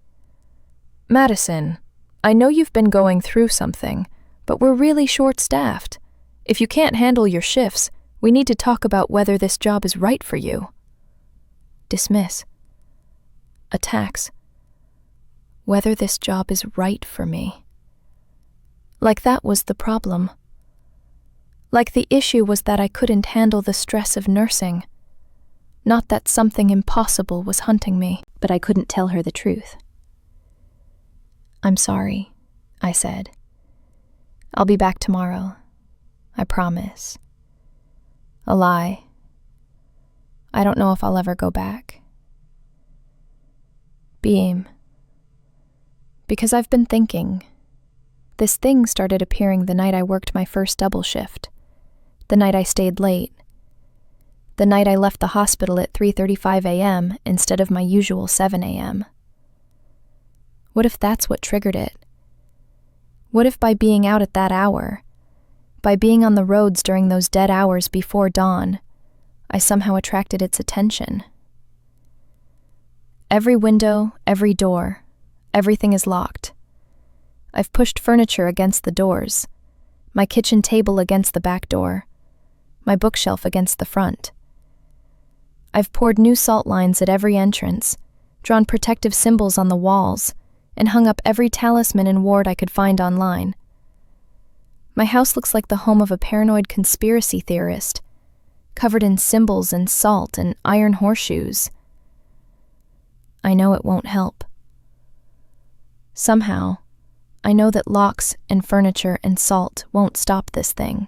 B: "Madison, I know you've been going through something, but we're really short-staffed. If you can't handle your shifts, we need to talk about whether this job is right for you." Dismiss. Attacks. Whether this job is right for me. Like that was the problem. Like the issue was that I couldn't handle the stress of nursing. Not that something impossible was hunting me.
A: But I couldn't tell her the truth.
B: "I'm sorry," I said. "I'll be back tomorrow. I promise." A lie. I don't know if I'll ever go back. Beam. Because I've been thinking. This thing started appearing the night I worked my first double shift. The night I stayed late. The night I left the hospital at 3:35 a.m. instead of my usual 7 a.m. What if that's what triggered it? What if by being out at that hour, by being on the roads during those dead hours before dawn, I somehow attracted its attention? Every window, every door, everything is locked. I've pushed furniture against the doors, my kitchen table against the back door, my bookshelf against the front. I've poured new salt lines at every entrance, drawn protective symbols on the walls, and hung up every talisman and ward I could find online. My house looks like the home of a paranoid conspiracy theorist, covered in symbols and salt and iron horseshoes. I know it won't help. Somehow, I know that locks and furniture and salt won't stop this thing.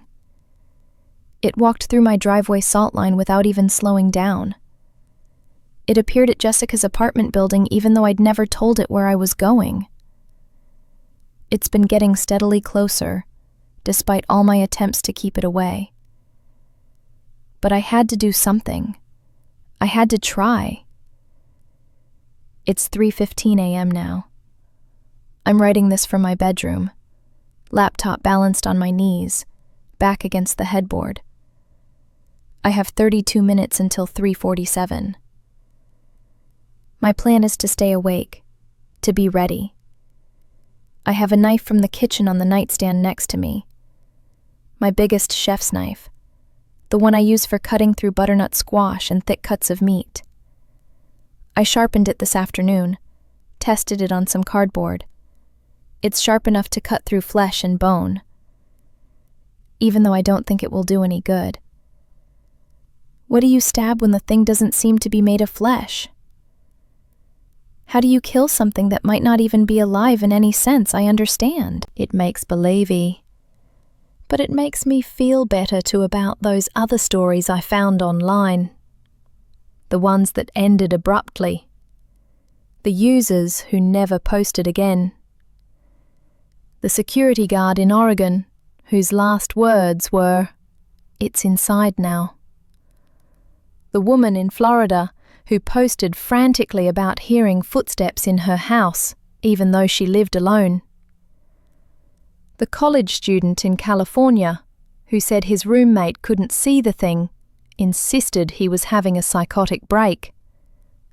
B: It walked through my driveway salt line without even slowing down. It appeared at Jessica's apartment building even though I'd never told it where I was going. It's been getting steadily closer, despite all my attempts to keep it away. But I had to do something. I had to try. It's 3:15 a.m. now. I'm writing this from my bedroom, laptop balanced on my knees, back against the headboard. I have 32 minutes until 3:47. My plan is to stay awake, to be ready. I have a knife from the kitchen on the nightstand next to me. My biggest chef's knife, the one I use for cutting through butternut squash and thick cuts of meat. I sharpened it this afternoon, tested it on some cardboard. It's sharp enough to cut through flesh and bone, even though I don't think it will do any good. What do you stab when the thing doesn't seem to be made of flesh? How do you kill something that might not even be alive in any sense I understand? It makes believe-y. But it makes me feel better too about those other stories I found online. The ones that ended abruptly. The users who never posted again. The security guard in Oregon, whose last words were, "It's inside now." The woman in Florida who posted frantically about hearing footsteps in her house, even though she lived alone. The college student in California who said his roommate couldn't see the thing, insisted he was having a psychotic break,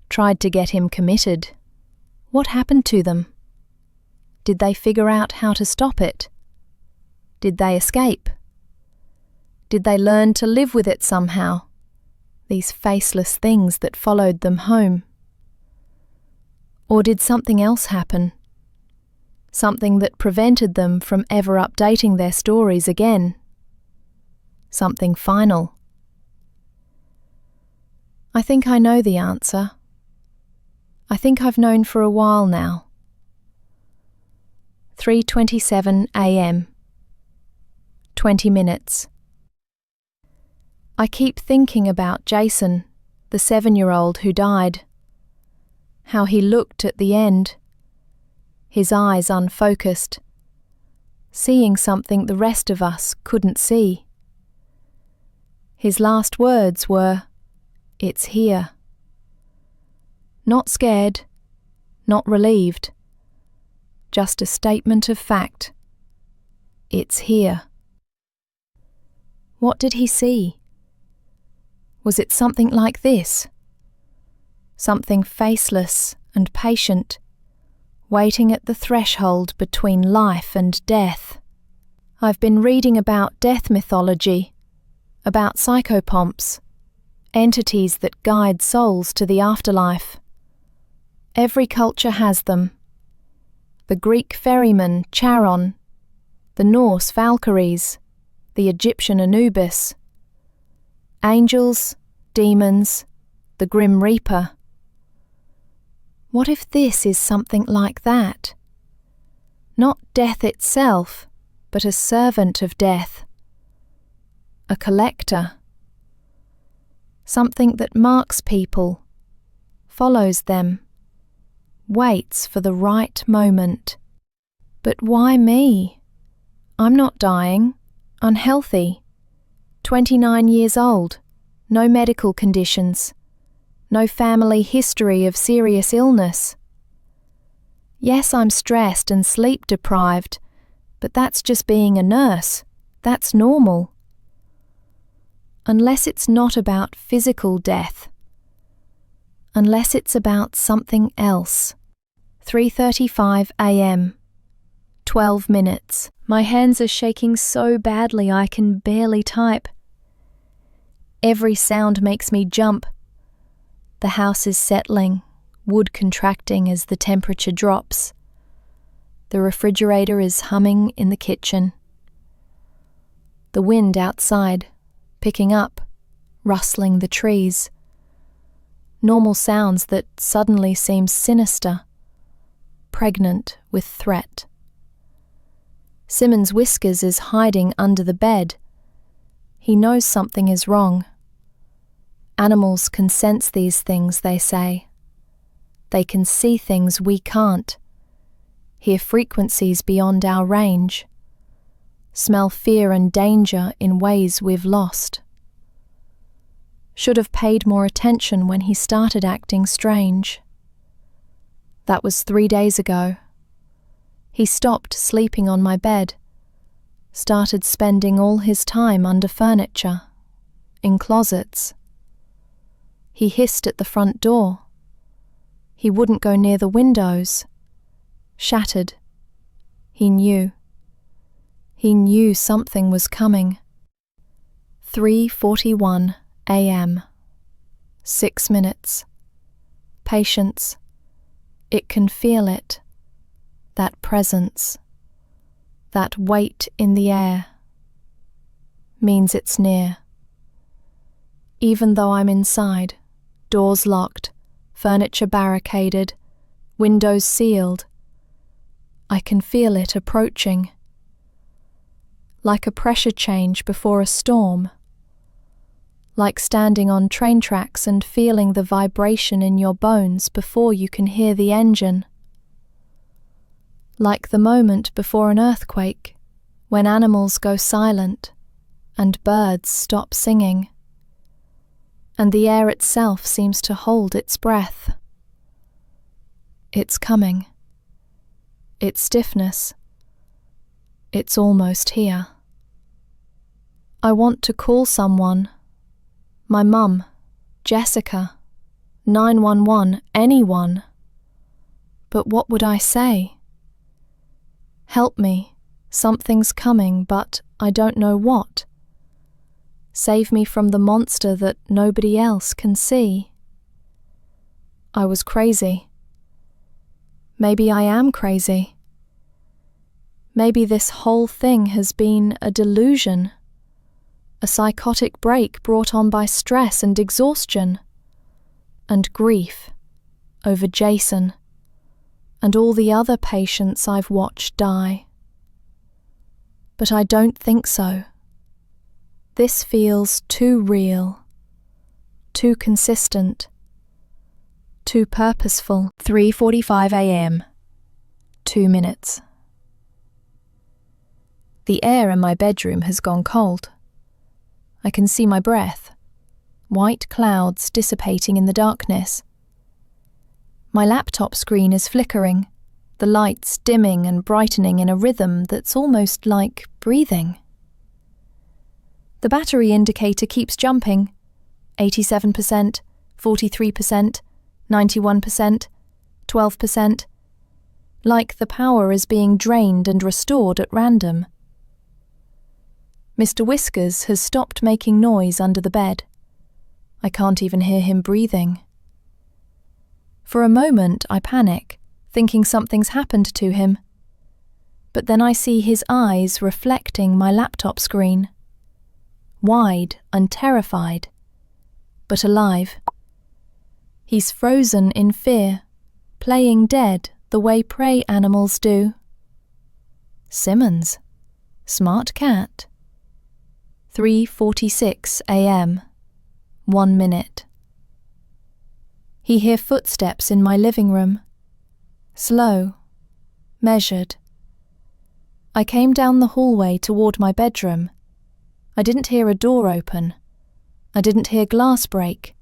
B: tried to get him committed. What happened to them? Did they figure out how to stop it? Did they escape? Did they learn to live with it somehow? These faceless things that followed them home? Or did something else happen? Something that prevented them from ever updating their stories again? Something final? I think I know the answer. I think I've known for a while now. 3:27 a.m. 20 minutes. I keep thinking about Jason, the 7-year-old who died. How he looked at the end, his eyes unfocused, seeing something the rest of us couldn't see. His last words were, "It's here." Not scared, not relieved,
A: just a statement of fact. It's here. What did he see? Was it something like this? Something faceless and patient, waiting at the threshold between life and death. I've been reading about death mythology, about psychopomps, entities that guide souls to the afterlife. Every culture has them. The Greek ferryman Charon, the Norse Valkyries, the Egyptian Anubis, angels, demons, the Grim Reaper. What if this is something like that? Not death itself, but a servant of death, a collector. Something that marks people, follows them, waits for the right moment. But why me? I'm not dying, unhealthy, 29 years old, no medical conditions, no family history of serious illness. Yes, I'm stressed and sleep deprived, but that's just being a nurse. That's normal. Unless it's not about physical death. Unless it's about something else. 3:35 a.m. 12 minutes. My hands are shaking so badly I can barely type. Every sound makes me jump. The house is settling, wood contracting as the temperature drops. The refrigerator is humming in the kitchen. The wind outside, picking up, rustling the trees. Normal sounds that suddenly seem sinister, pregnant with threat. Simmons' Whiskers is hiding under the bed. He knows something is wrong. Animals can sense these things, they say. They can see things we can't, hear frequencies beyond our range, smell fear and danger in ways we've lost. Should have paid more attention when he started acting strange. That was 3 days ago. He stopped sleeping on my bed, started spending all his time under furniture, in closets. He hissed at the front door. He wouldn't go near the windows. Shattered. He knew. He knew something was coming. 3:41 a.m. 6 minutes. Patience. It can feel it. That presence. That weight in the air. Means it's near. Even though I'm inside, doors locked, furniture barricaded, windows sealed, I can feel it approaching. Like a pressure change before a storm. Like standing on train tracks and feeling the vibration in your bones before you can hear the engine. Like the moment before an earthquake, when animals go silent and birds stop singing, and the air itself seems to hold its breath. It's coming. Its stiffness. It's almost here. I want to call someone. My mum, Jessica, 911, anyone. But what would I say? Help me, something's coming, but I don't know what. Save me from the monster that nobody else can see. I was crazy. Maybe I am crazy. Maybe this whole thing has been a delusion, a psychotic break brought on by stress and exhaustion, and grief over Jason and all the other patients I've watched die. But I don't think so. This feels too real, too consistent, too purposeful. 3:45 a.m. 2 minutes. The air in my bedroom has gone cold. I can see my breath, white clouds dissipating in the darkness. My laptop screen is flickering, the lights dimming and brightening in a rhythm that's almost like breathing. The battery indicator keeps jumping. 87%, 43%, 91%, 12%, like the power is being drained and restored at random. Mr. Whiskers has stopped making noise under the bed. I can't even hear him breathing. For a moment I panic, thinking something's happened to him. But then I see his eyes reflecting my laptop screen. Wide and terrified, but alive. He's frozen in fear, playing dead the way prey animals do. Simmons, smart cat. 3:46 a.m. 1 minute. He hear footsteps in my living room. Slow, measured. I came down the hallway toward my bedroom. I didn't hear a door open. I didn't hear glass break.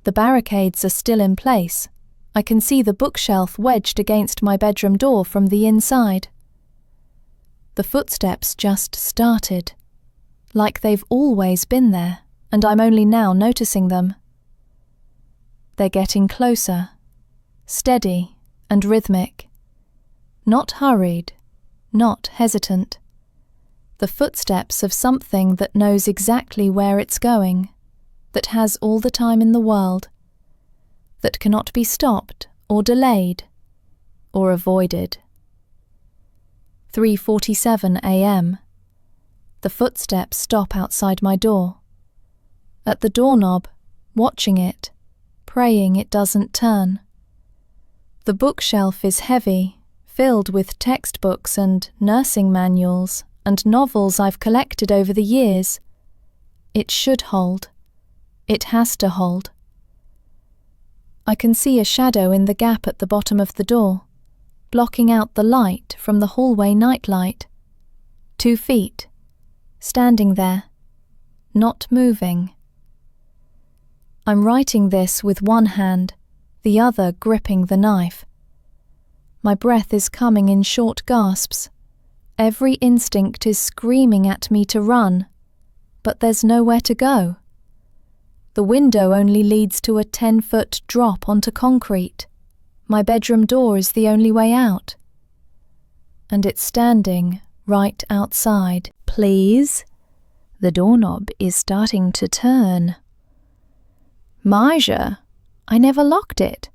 A: The barricades are still in place. I can see the bookshelf wedged against my bedroom door from the inside. The footsteps just started, like they've always been there, and I'm only now noticing them. They're getting closer, steady and rhythmic. Not hurried, not hesitant. The footsteps of something that knows exactly where it's going, that has all the time in the world, that cannot be stopped or delayed or avoided. 3:47 a.m. The footsteps stop outside my door. At the doorknob, watching it, praying it doesn't turn. The bookshelf is heavy, filled with textbooks and nursing manuals and novels I've collected over the years. It should hold. It has to hold. I can see a shadow in the gap at the bottom of the door, blocking out the light from the hallway nightlight. 2 feet, standing there, not moving. I'm writing this with one hand, the other gripping the knife. My breath is coming in short gasps. Every instinct is screaming at me to run, but there's nowhere to go. The window only leads to a 10-foot drop onto concrete. My bedroom door is the only way out. And it's standing right outside. Please? The doorknob is starting to turn. Majah, I never locked it.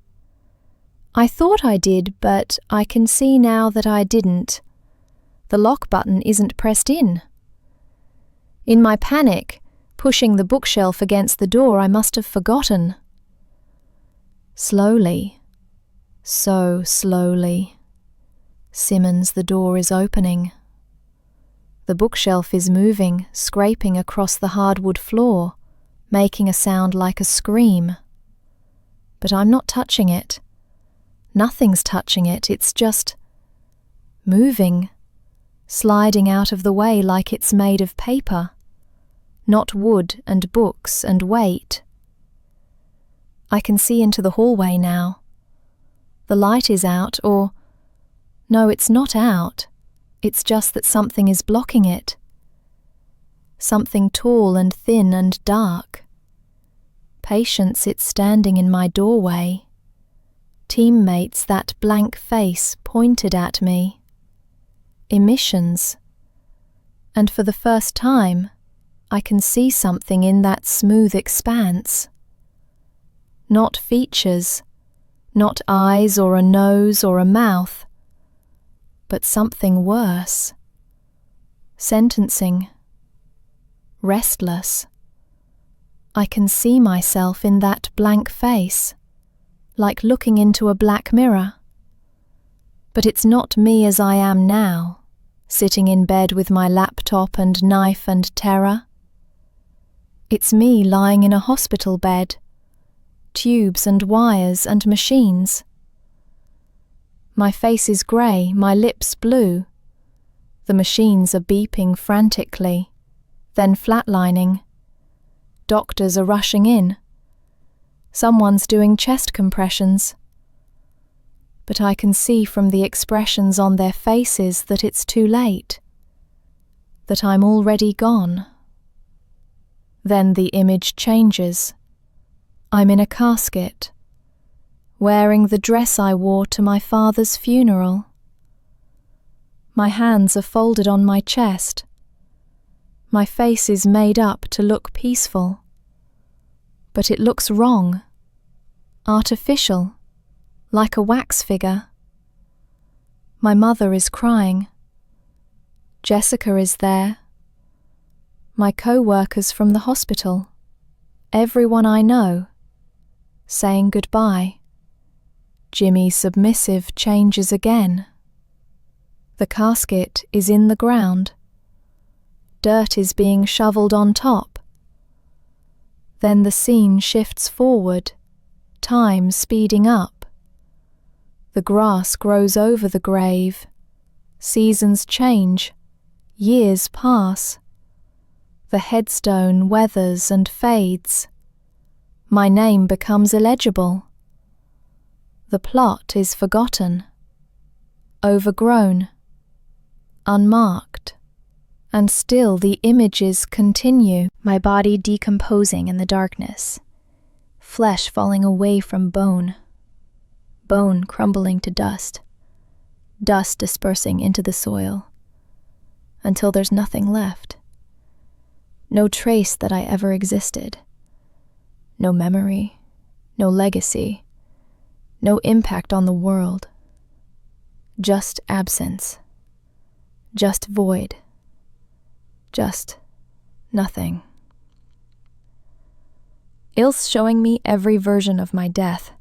A: I thought I did, but I can see now that I didn't. The lock button isn't pressed in. In my panic, pushing the bookshelf against the door, I must have forgotten. Slowly, so slowly. Simmons, the door is opening. The bookshelf is moving, scraping across the hardwood floor, making a sound like a scream. But I'm not touching it. Nothing's touching it, it's just moving, sliding out of the way like it's made of paper, not wood and books and weight. I can see into the hallway now. The light is out, or no, it's not out. It's just that something is blocking it. Something tall and thin and dark. Patience, it's standing in my doorway. Teammates, that blank face pointed at me. Emissions. And for the first time, I can see something in that smooth expanse. Not features, not eyes or a nose or a mouth, but something worse. Sentencing. Restless. I can see myself in that blank face, like looking into a black mirror. But it's not me as I am now, sitting in bed with my laptop and knife and terror. It's me lying in a hospital bed, tubes and wires and machines. My face is grey, my lips blue. The machines are beeping frantically, then flatlining. Doctors are rushing in. Someone's doing chest compressions. but I can see from the expressions on their faces that it's too late, that I'm already gone. Then the image changes. I'm in a casket, wearing the dress I wore to my father's funeral. My hands are folded on my chest. My face is made up to look peaceful, but it looks wrong, artificial, like a wax figure. My mother is crying. Jessica is there. My co-workers from the hospital, everyone I know, saying goodbye. Jimmy's submissive changes again. The casket is in the ground. Dirt is being shoveled on top. Then the scene shifts forward, time speeding up. The grass grows over the grave. Seasons change. Years pass. The headstone weathers and fades. My name becomes illegible. The plot is forgotten, overgrown, unmarked, and still the images continue. My body decomposing in the darkness, flesh falling away from bone, bone crumbling to dust, dust dispersing into the soil, until there's nothing left. No trace that I ever existed. No memory, no legacy, no impact on the world. Just absence. Just void. Just nothing. Ilse showing me every version of my death,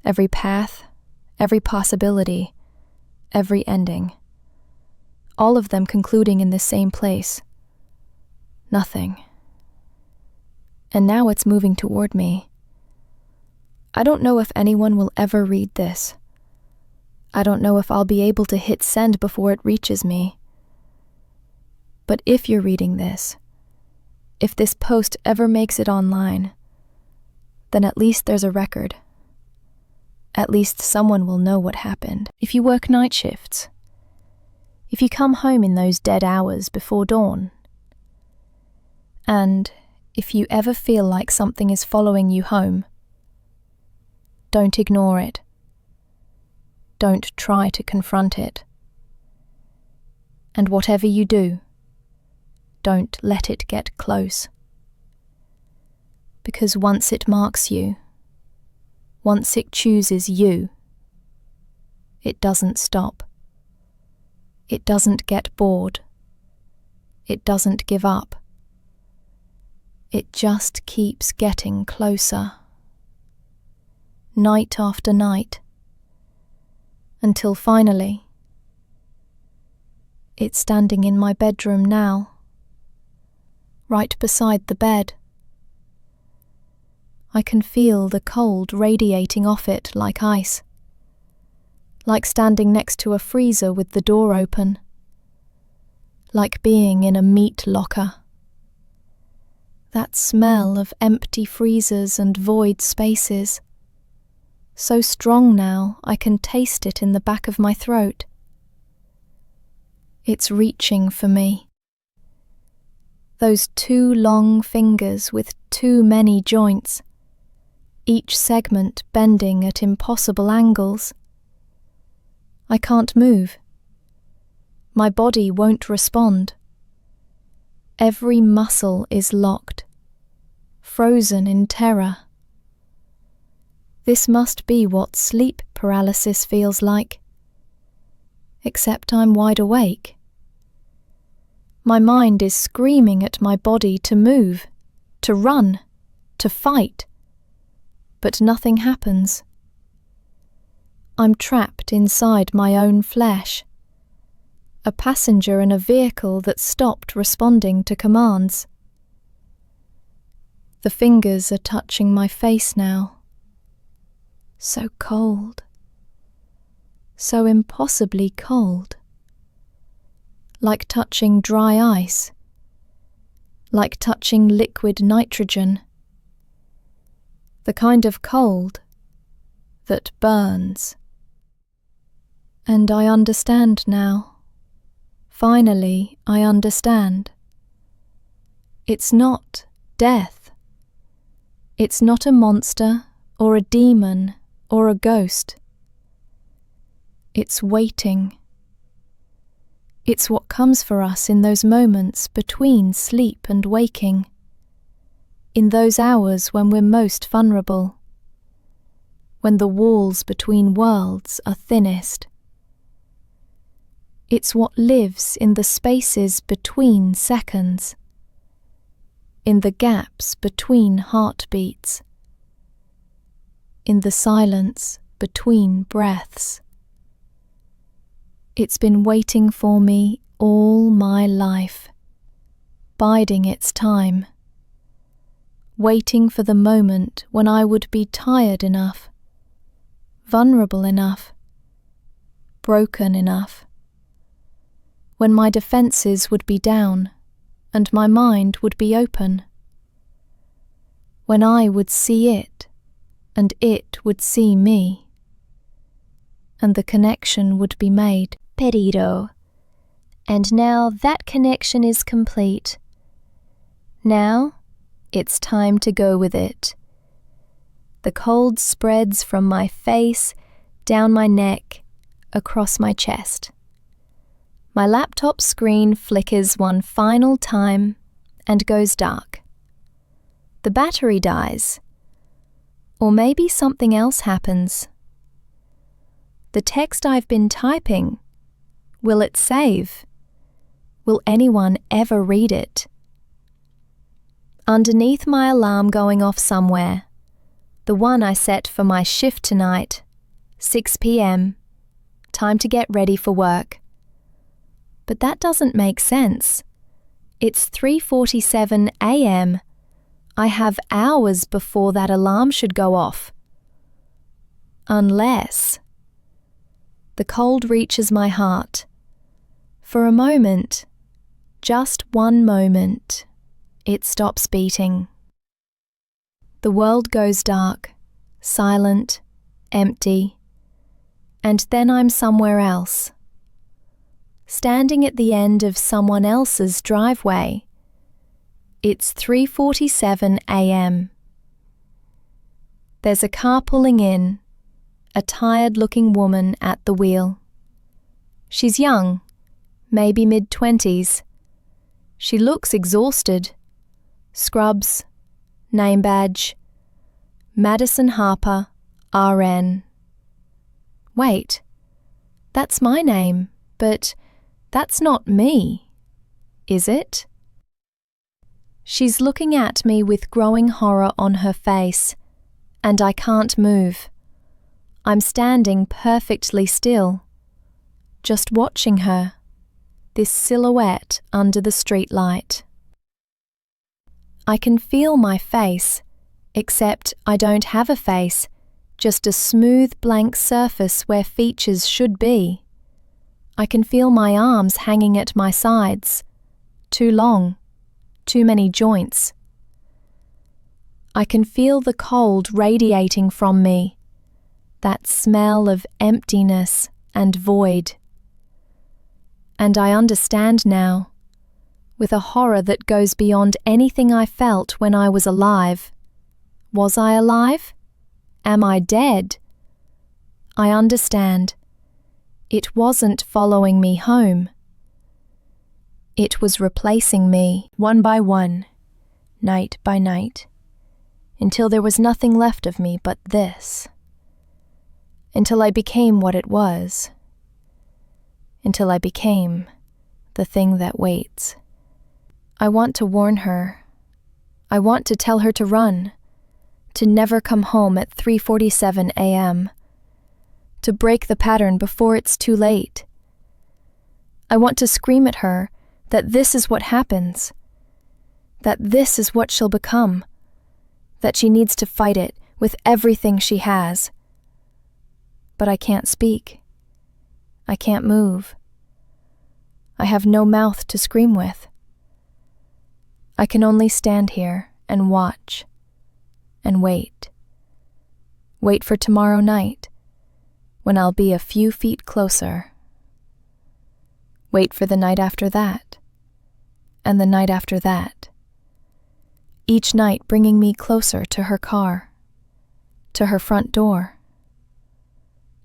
A: every path, every possibility, every ending. All of them concluding in the same place. Nothing. And now it's moving toward me. I don't know if anyone will ever read this. I don't know if I'll be able to hit send before it reaches me. But if you're reading this, if this post ever makes it online, then at least there's a record. At least someone will know what happened. If you work night shifts, if you come home in those dead hours before dawn, and if you ever feel like something is following you home, don't ignore it. Don't try to confront it. And whatever you do, don't let it get close. Because once it marks you, once it chooses you, it doesn't stop. It doesn't get bored. It doesn't give up. It just keeps getting closer. Night after night. Until finally, it's standing in my bedroom now, right beside the bed. I can feel the cold radiating off it like ice, like standing next to a freezer with the door open, like being in a meat locker. That smell of empty freezers and void spaces, so strong now I can taste it in the back of my throat. It's reaching for me. Those two long fingers with too many joints, each segment bending at impossible angles. I can't move. My body won't respond. Every muscle is locked, frozen in terror. This must be what sleep paralysis feels like. Except I'm wide awake. My mind is screaming at my body to move, to run, to fight. But nothing happens. I'm trapped inside my own flesh, a passenger in a vehicle that stopped responding to commands. The fingers are touching my face now. So cold. So impossibly cold. Like touching dry ice. Like touching liquid nitrogen. The kind of cold that burns. And I understand now. Finally, I understand. It's not death. It's not a monster or a demon or a ghost. It's waiting. It's what comes for us in those moments between sleep and waking, in those hours when we're most vulnerable, when the walls between worlds are thinnest. It's what lives in the spaces between seconds, in the gaps between heartbeats, in the silence between breaths. It's been waiting for me all my life, biding its time, waiting for the moment when I would be tired enough, vulnerable enough, broken enough, when my defenses would be down and my mind would be open, when I would see it and it would see me, and the connection would be made.
B: Perito. And now that connection is complete. Now it's time to go with it. The cold spreads from my face, down my neck, across my chest. My laptop screen flickers one final time and goes dark. The battery dies. Or maybe something else happens. The text I've been typing, will it save? Will anyone ever read it? Underneath my alarm going off somewhere, the one I set for my shift tonight, 6 p.m, time to get ready for work. But that doesn't make sense. It's 3:47 a.m. I have hours before that alarm should go off. Unless... The cold reaches my heart. For a moment, just one moment, it stops beating. The world goes dark, silent, empty, and then I'm somewhere else. Standing at the end of someone else's driveway. It's 3:47 a.m. There's a car pulling in, a tired-looking woman at the wheel. She's young, maybe mid-20s. She looks exhausted. Scrubs, name badge, Madison Harper, RN. Wait, that's my name, but that's not me, is it? She's looking at me with growing horror on her face, and I can't move. I'm standing perfectly still, just watching her, this silhouette under the streetlight. I can feel my face, except I don't have a face, just a smooth blank surface where features should be. I can feel my arms hanging at my sides, too long, too many joints. I can feel the cold radiating from me, that smell of emptiness and void. And I understand now, with a horror that goes beyond anything I felt when I was alive. Was I alive? Am I dead? I understand. It wasn't following me home. It was replacing me, one by one, night by night, until there was nothing left of me but this. Until I became what it was. Until I became the thing that waits. I want to warn her. I want to tell her to run, to never come home at 3:47 a.m., to break the pattern before it's too late. I want to scream at her that this is what happens, that this is what she'll become, that she needs to fight it with everything she has. But I can't speak. I can't move. I have no mouth to scream with. I can only stand here and watch and wait. Wait for tomorrow night, when I'll be a few feet closer. Wait for the night after that, and the night after that. Each night bringing me closer to her car, to her front door,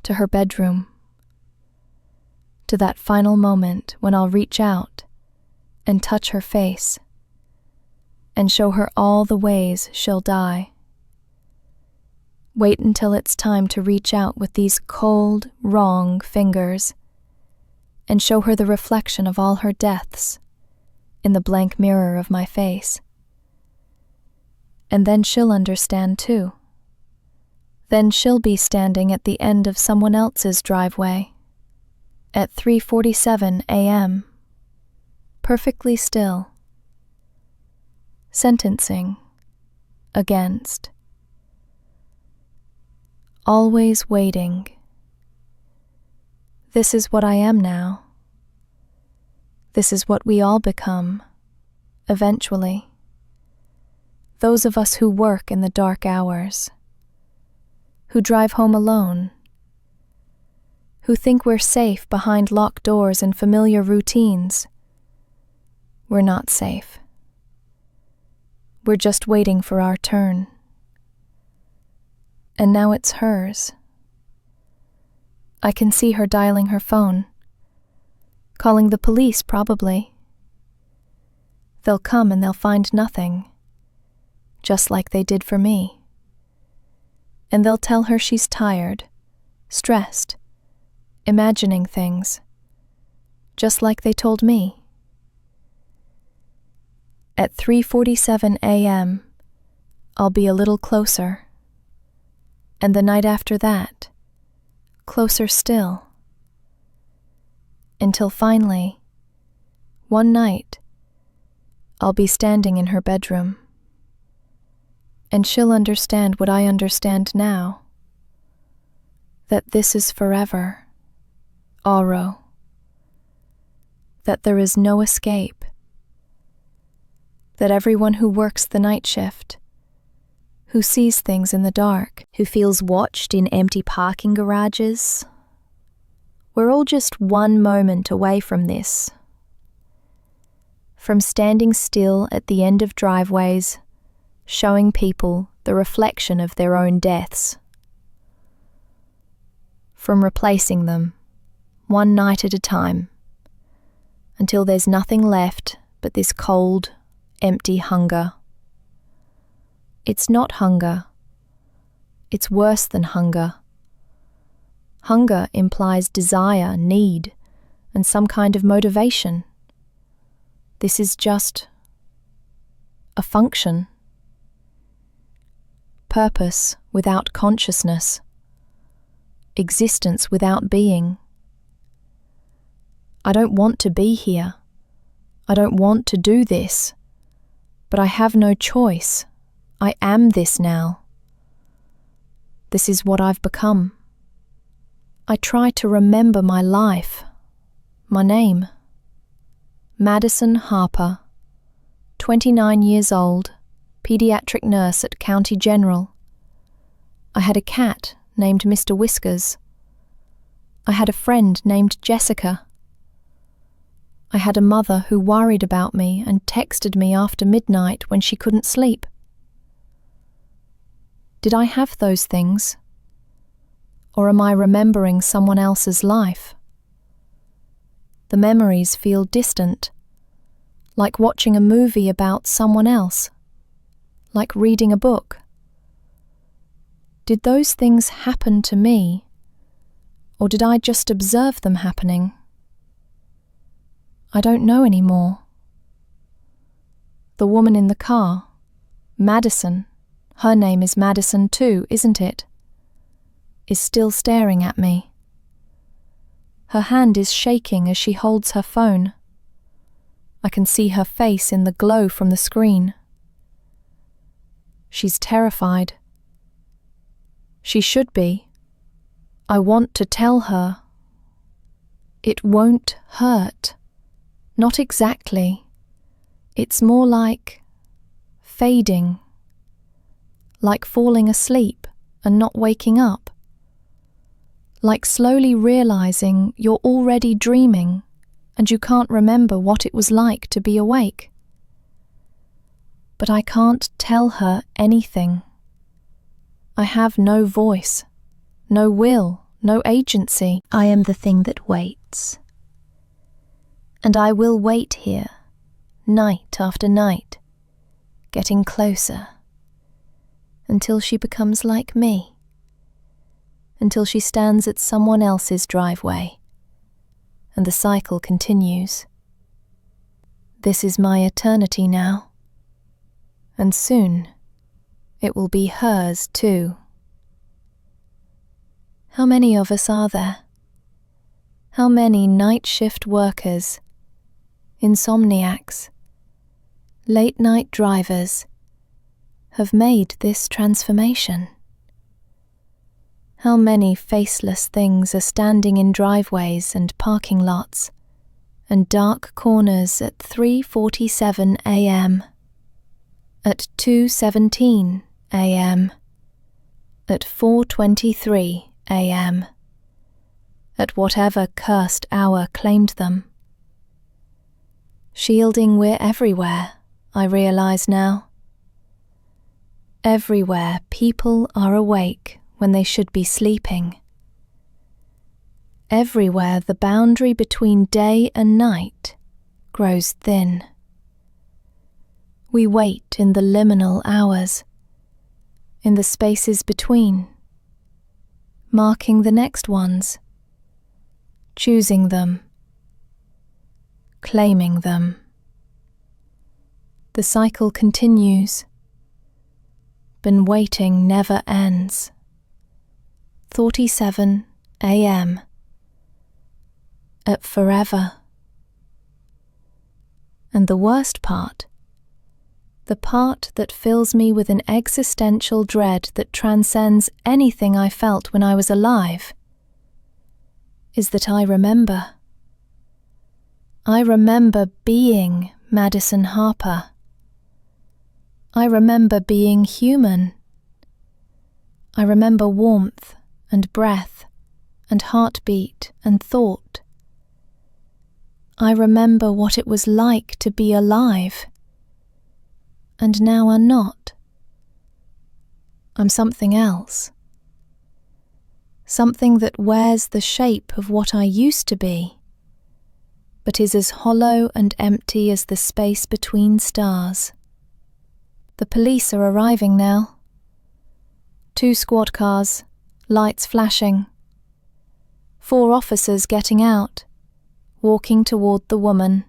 B: to her bedroom, to that final moment when I'll reach out and touch her face and show her all the ways she'll die. Wait until it's time to reach out with these cold, wrong fingers and show her the reflection of all her deaths in the blank mirror of my face. And then she'll understand too. Then she'll be standing at the end of someone else's driveway at 3:47 a.m., perfectly still, sentencing against, always waiting. This is what I am now. This is what we all become, eventually. Those of us who work in the dark hours, who drive home alone, who think we're safe behind locked doors and familiar routines. We're not safe. We're just waiting for our turn. And now it's hers. I can see her dialing her phone, calling the police probably. They'll come and they'll find nothing, just like they did for me. And they'll tell her she's tired, stressed, imagining things, just like they told me. At 3:47 a.m., I'll be a little closer, and the night after that, closer still, until finally, one night, I'll be standing in her bedroom, and she'll understand what I understand now, that this is forever, Aro, that there is no escape, that everyone who works the night shift, who sees things in the dark,
A: who feels watched in empty parking garages, we're all just one moment away from this. From standing still at the end of driveways, showing people the reflection of their own deaths. From replacing them, one night at a time, until there's nothing left but this cold, empty hunger. It's not hunger. It's worse than hunger. Hunger implies desire, need, and some kind of motivation. This is just a function. Purpose without consciousness. Existence without being. I don't want to be here. I don't want to do this. But I have no choice. I am this now. This is what I've become. I try to remember my life, my name. Madison Harper, 29 years old, pediatric nurse at County General. I had a cat named Mr. Whiskers. I had a friend named Jessica. I had a mother who worried about me and texted me after midnight when she couldn't sleep. Did I have those things? Or am I remembering someone else's life? The memories feel distant, like watching a movie about someone else, like reading a book. Did those things happen to me, or did I just observe them happening? I don't know anymore. The woman in the car, Madison, her name is Madison too, isn't it? Is still staring at me. Her hand is shaking as she holds her phone. I can see her face in the glow from the screen. She's terrified. She should be. I want to tell her. It won't hurt. Not exactly. It's more like fading. Like falling asleep and not waking up. like slowly realizing you're already dreaming and you can't remember what it was like to be awake. But I can't tell her anything. I have no voice, no will, no agency. I am the thing that waits. And I will wait here, night after night, getting closer, until she becomes like me, until she stands at someone else's driveway, and the cycle continues. This is my eternity now, and soon it will be hers too. How many of us are there? How many night shift workers, insomniacs, late-night drivers have made this transformation? How many faceless things are standing in driveways and parking lots and dark corners at 3:47 a.m., at 2:17 a.m., at 4:23 a.m., at whatever cursed hour claimed them. Shielding, we're everywhere, I realize now. Everywhere people are awake when they should be sleeping. Everywhere the boundary between day and night grows thin. We wait in the liminal hours, in the spaces between, marking the next ones, choosing them, claiming them. The cycle continues. Been waiting never ends. 47 a.m. at forever. And the worst part, the part that fills me with an existential dread that transcends anything I felt when I was alive, is that I remember. I remember being Madison Harper. I remember being human. I remember warmth and breath and heartbeat and thought. I remember what it was like to be alive, and now I'm not. I'm something else. Something that wears the shape of what I used to be, but is as hollow and empty as the space between stars. The police are arriving now. 2 squad cars, lights flashing. 4 officers getting out, walking toward the woman,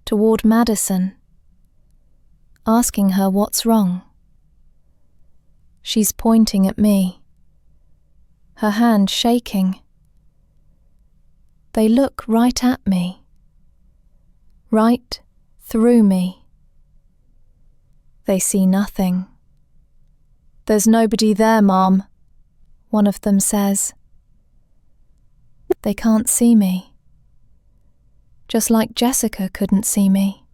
A: toward Madison, asking her what's wrong. She's pointing at me, her hand shaking. They look right at me, right through me. They see nothing. "There's nobody there, Mom," one of them says. They can't see me, just like Jessica couldn't see me.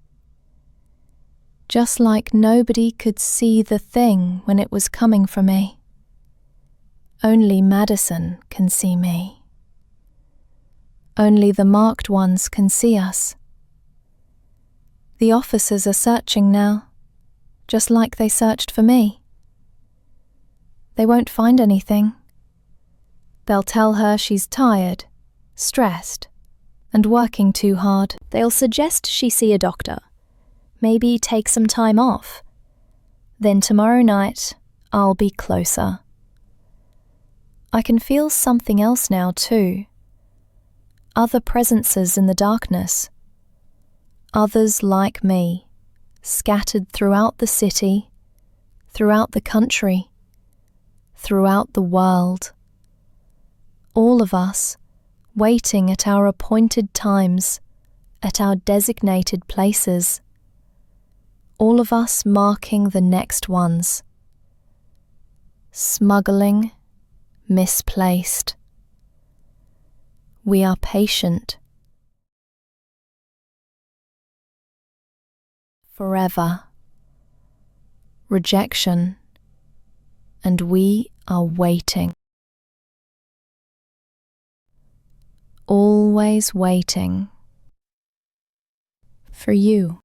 A: Just like nobody could see the thing when it was coming for me. Only Madison can see me. Only the marked ones can see us. The officers are searching now, just like they searched for me. They won't find anything. They'll tell her she's tired, stressed, and working too hard. They'll suggest she see a doctor, maybe take some time off. Then tomorrow night, I'll be closer. I can feel something else now too. Other presences in the darkness. Others like me, scattered throughout the city, throughout the country, throughout the world. All of us waiting at our appointed times, at our designated places. All of us marking the next ones. Smuggling, misplaced. We are patient. Forever. Rejection. And we are waiting. always waiting for you.